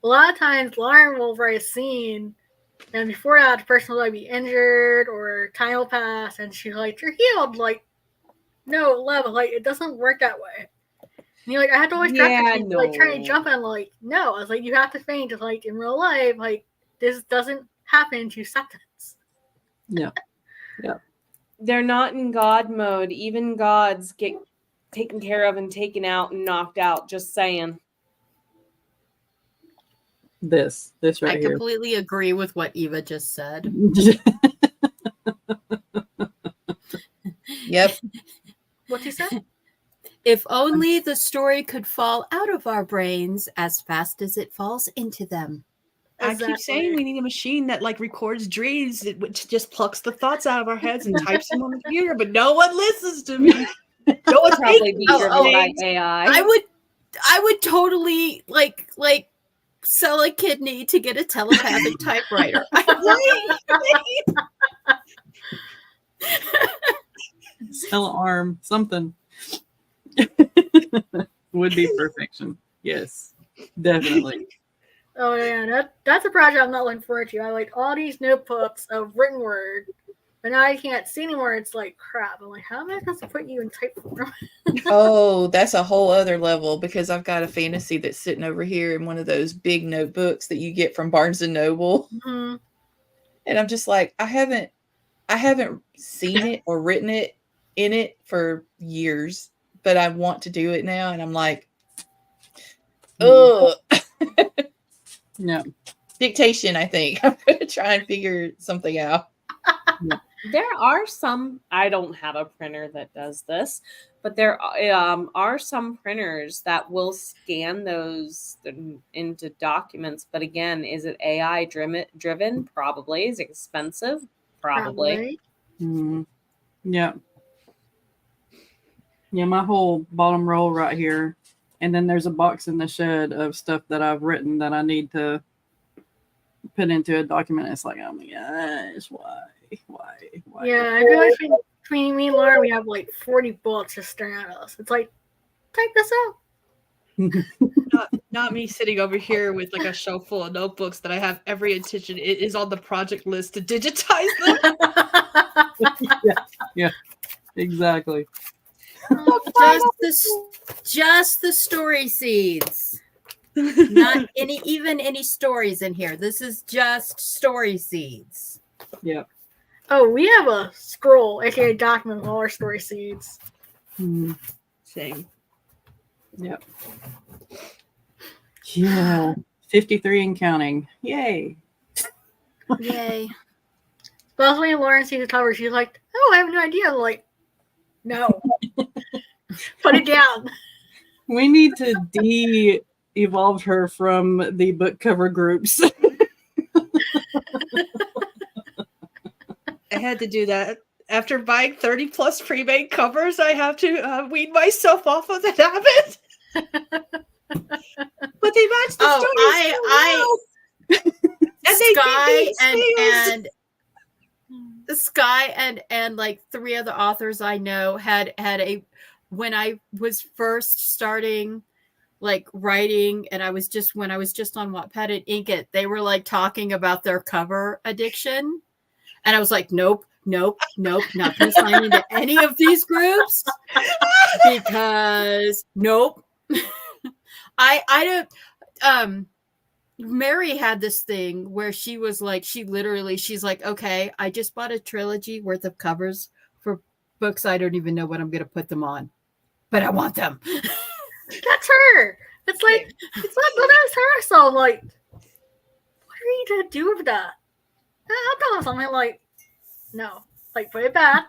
A lot of times Lauren will write a scene and before that the person will be injured or time will pass and she's like, you're healed. Like, no, love, like it doesn't work that way. And you're like, I had to always like trying to jump in, like, no. I was like, you have to faint just like in real life, like this doesn't happen in 2 seconds. Yeah. Yeah. They're not in God mode. Even gods get taken care of and taken out and knocked out. Just saying. This right here. I completely agree with what Eva just said. Yep. What'd you say? If only the story could fall out of our brains as fast as it falls into them. I keep saying we need a machine that like records dreams, which just plucks the thoughts out of our heads and types them on the computer, but no one listens to me. No one probably be driven by AI. I would totally like sell a kidney to get a telepathic typewriter. Sell an arm, something. Would be perfection. Yes, definitely. Oh yeah, that's a project I'm not looking forward to. I like all these notebooks of written word, but now I can't see anymore. It's like crap. I'm like, how am I supposed to put you in type form? Oh, that's a whole other level because I've got a fantasy that's sitting over here in one of those big notebooks that you get from Barnes and Noble. Mm-hmm. And I'm just like, I haven't seen it or written it in it for years. but I want to do it now, and I'm like, ugh. Yeah. Dictation, I think. I'm going to try and figure something out. There are some, I don't have a printer that does this, but there are some printers that will scan those into documents. But again, is it AI driven? Probably. Is it expensive? Probably. Mhm. Yeah. Yeah, my whole bottom row right here. And then there's a box in the shed of stuff that I've written that I need to put into a document. It's like, oh my gosh, why? Yeah, I feel like between me and Laura, we have like 40 books just staring at us. It's like, type this out. Not me sitting over here with like a shelf full of notebooks that I have every intention it is on the project list to digitize them. Yeah, exactly. Just the story seeds. Not any stories in here. This is just story seeds. Yeah. Oh, we have a scroll, aka document with all our story seeds. Mhm. Same. Yep. Yeah. 53 and counting. Yay. Yay. Especially when Lauren sees the cover, she's like, oh, I have no idea. I'm like, no. Put it down. We need to de-evolve her from the book cover groups. I had to do that. After buying 30 plus pre-made covers, I have to wean myself off of that habit. But they match the stories Skye and like three other authors I know had a, when I was first starting like writing, and when I was just on Wattpad and Inkit, they were like talking about their cover addiction, and I was like, nope, not gonna sign into any of these groups because nope. I don't. Mary had this thing where she was like, she's like, okay, I just bought a trilogy worth of covers for books I don't even know what I'm going to put them on, but I want them. That's her. It's like, it's not that's her. So I'm like, what are you going to do with that? I'll tell her something like, no, like put it back.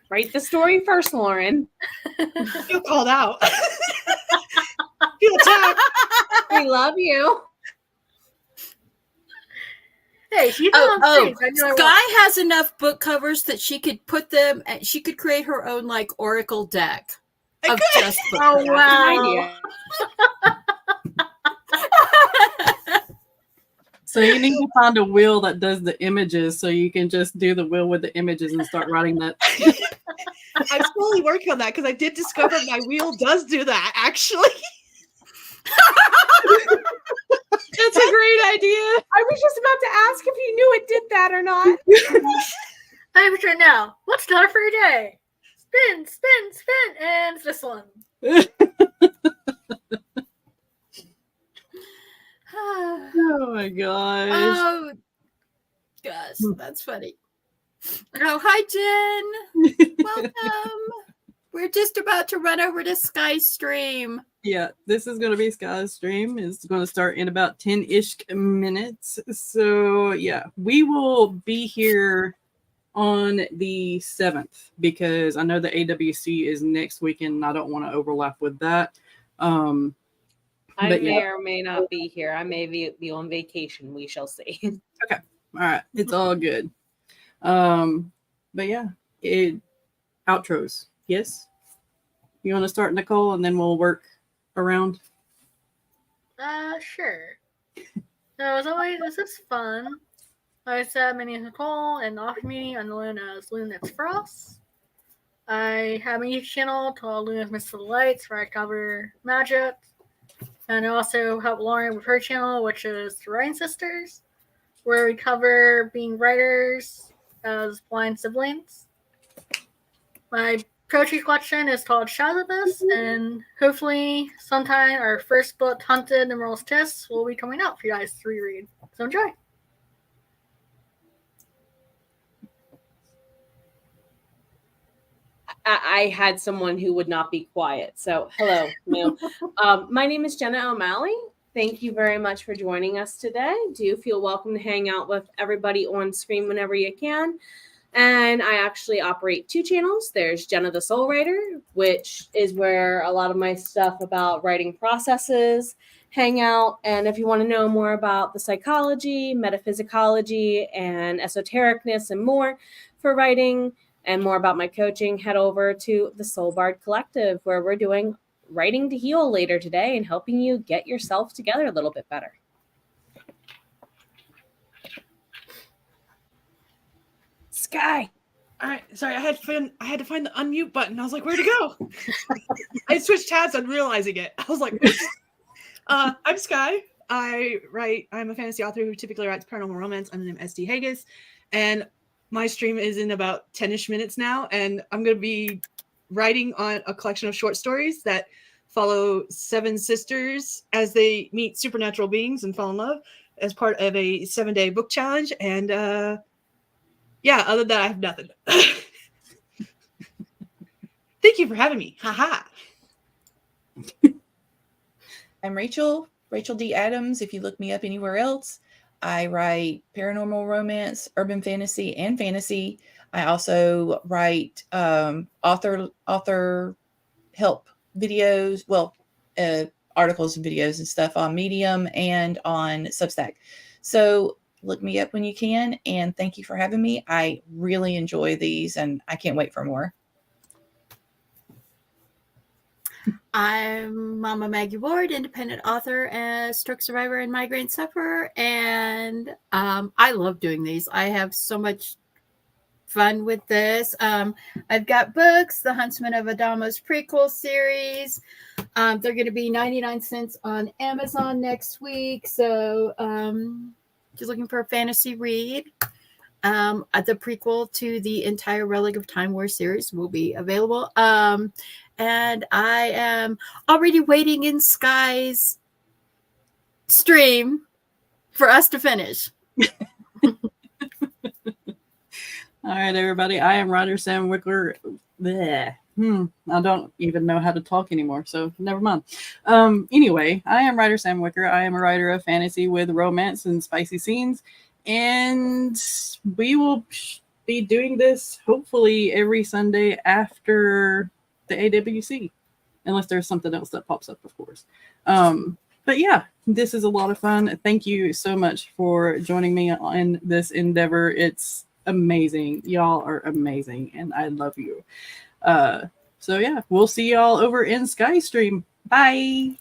Write the story first, Lauren. Feel called out. Feel attacked. We love you. Hey, she's Skye has enough book covers that she could put them, she could create her own like Oracle deck of just book covers. Wow. So you need to find a wheel that does the images so you can just do the wheel with the images and start writing that. I'm slowly working on that because I did discover my wheel does do that, actually. That's a great idea. I was just about to ask if you knew it did that or not. I'm sure now. What's done for your day? Spin, and it's this one. Oh my gosh. Oh, gosh, that's funny. Oh, hi, Jen. Welcome. We're just about to run over to Skye's stream. Yeah, this is going to be Skye's stream. It's going to start in about 10-ish minutes. So, yeah, we will be here on the 7th because I know the AWC is next weekend and I don't want to overlap with that. I may or may not be here. I may be on vacation. We shall see. Okay. All right. It's all good. But yeah, outros. Yes. You want to start, Nicole, and then we'll work around? Sure. So as always, this is fun. Like I said, my name is Nicole, and off me, I'm known as Luna's Frost. I have a YouTube channel called Luna's Mystical Lights where I cover magic. And I also help Lauren with her channel, which is The Writing Sisters, where we cover being writers as blind siblings. My poetry collection is called Shadow Abyss, and hopefully sometime our first book, Hunted and Moral's Kiss, will be coming out for you guys to reread. So enjoy. I had someone who would not be quiet. So hello, Moo. My name is Jenna O'Malley. Thank you very much for joining us today. Do feel welcome to hang out with everybody on screen whenever you can. And I actually operate 2 channels. There's Jenna the Soul Writer, which is where a lot of my stuff about writing processes hang out. And if you want to know more about the psychology, metaphysicology, and esotericness and more for writing and more about my coaching, head over to the Soul Bard Collective, where we're doing Writing to Heal later today and helping you get yourself together a little bit better. Skye. All right, sorry, I had to find the unmute button. I was like, where'd it go? I switched tabs on realizing it. I was like, I'm Skye. I'm a fantasy author who typically writes paranormal romance under the name SD Haggis, and my stream is in about 10-ish minutes now, and I'm going to be writing on a collection of short stories that follow 7 sisters as they meet supernatural beings and fall in love as part of a 7-day book challenge, and yeah, other than that, I have nothing. Thank you for having me. Haha. I'm Rachel D. Adams. If you look me up anywhere else, I write paranormal romance, urban fantasy, and fantasy. I also write author help videos, articles and videos and stuff on Medium and on Substack. So look me up when you can, and thank you for having me. I really enjoy these, and I can't wait for more. I'm Mama Maggie Ward, independent author, and stroke survivor and migraine sufferer, and I love doing these. I have so much fun with this. I've got books, The Huntsman of Adamo's prequel series. They're going to be 99 cents on Amazon next week, so if you're looking for a fantasy read, the prequel to the entire Relic of Time War series will be available. And I am already waiting in Skye's stream for us to finish. All right, everybody. I am writer Sam Wickler. Bleh. I don't even know how to talk anymore, so never mind. Anyway, I am writer Sam Wicker. I am a writer of fantasy with romance and spicy scenes, and we will be doing this hopefully every Sunday after the AWC, unless there's something else that pops up, of course. But yeah, this is a lot of fun. Thank you so much for joining me on this endeavor. It's amazing. Y'all are amazing, and I love you. So yeah, we'll see y'all over in Skye stream. Bye.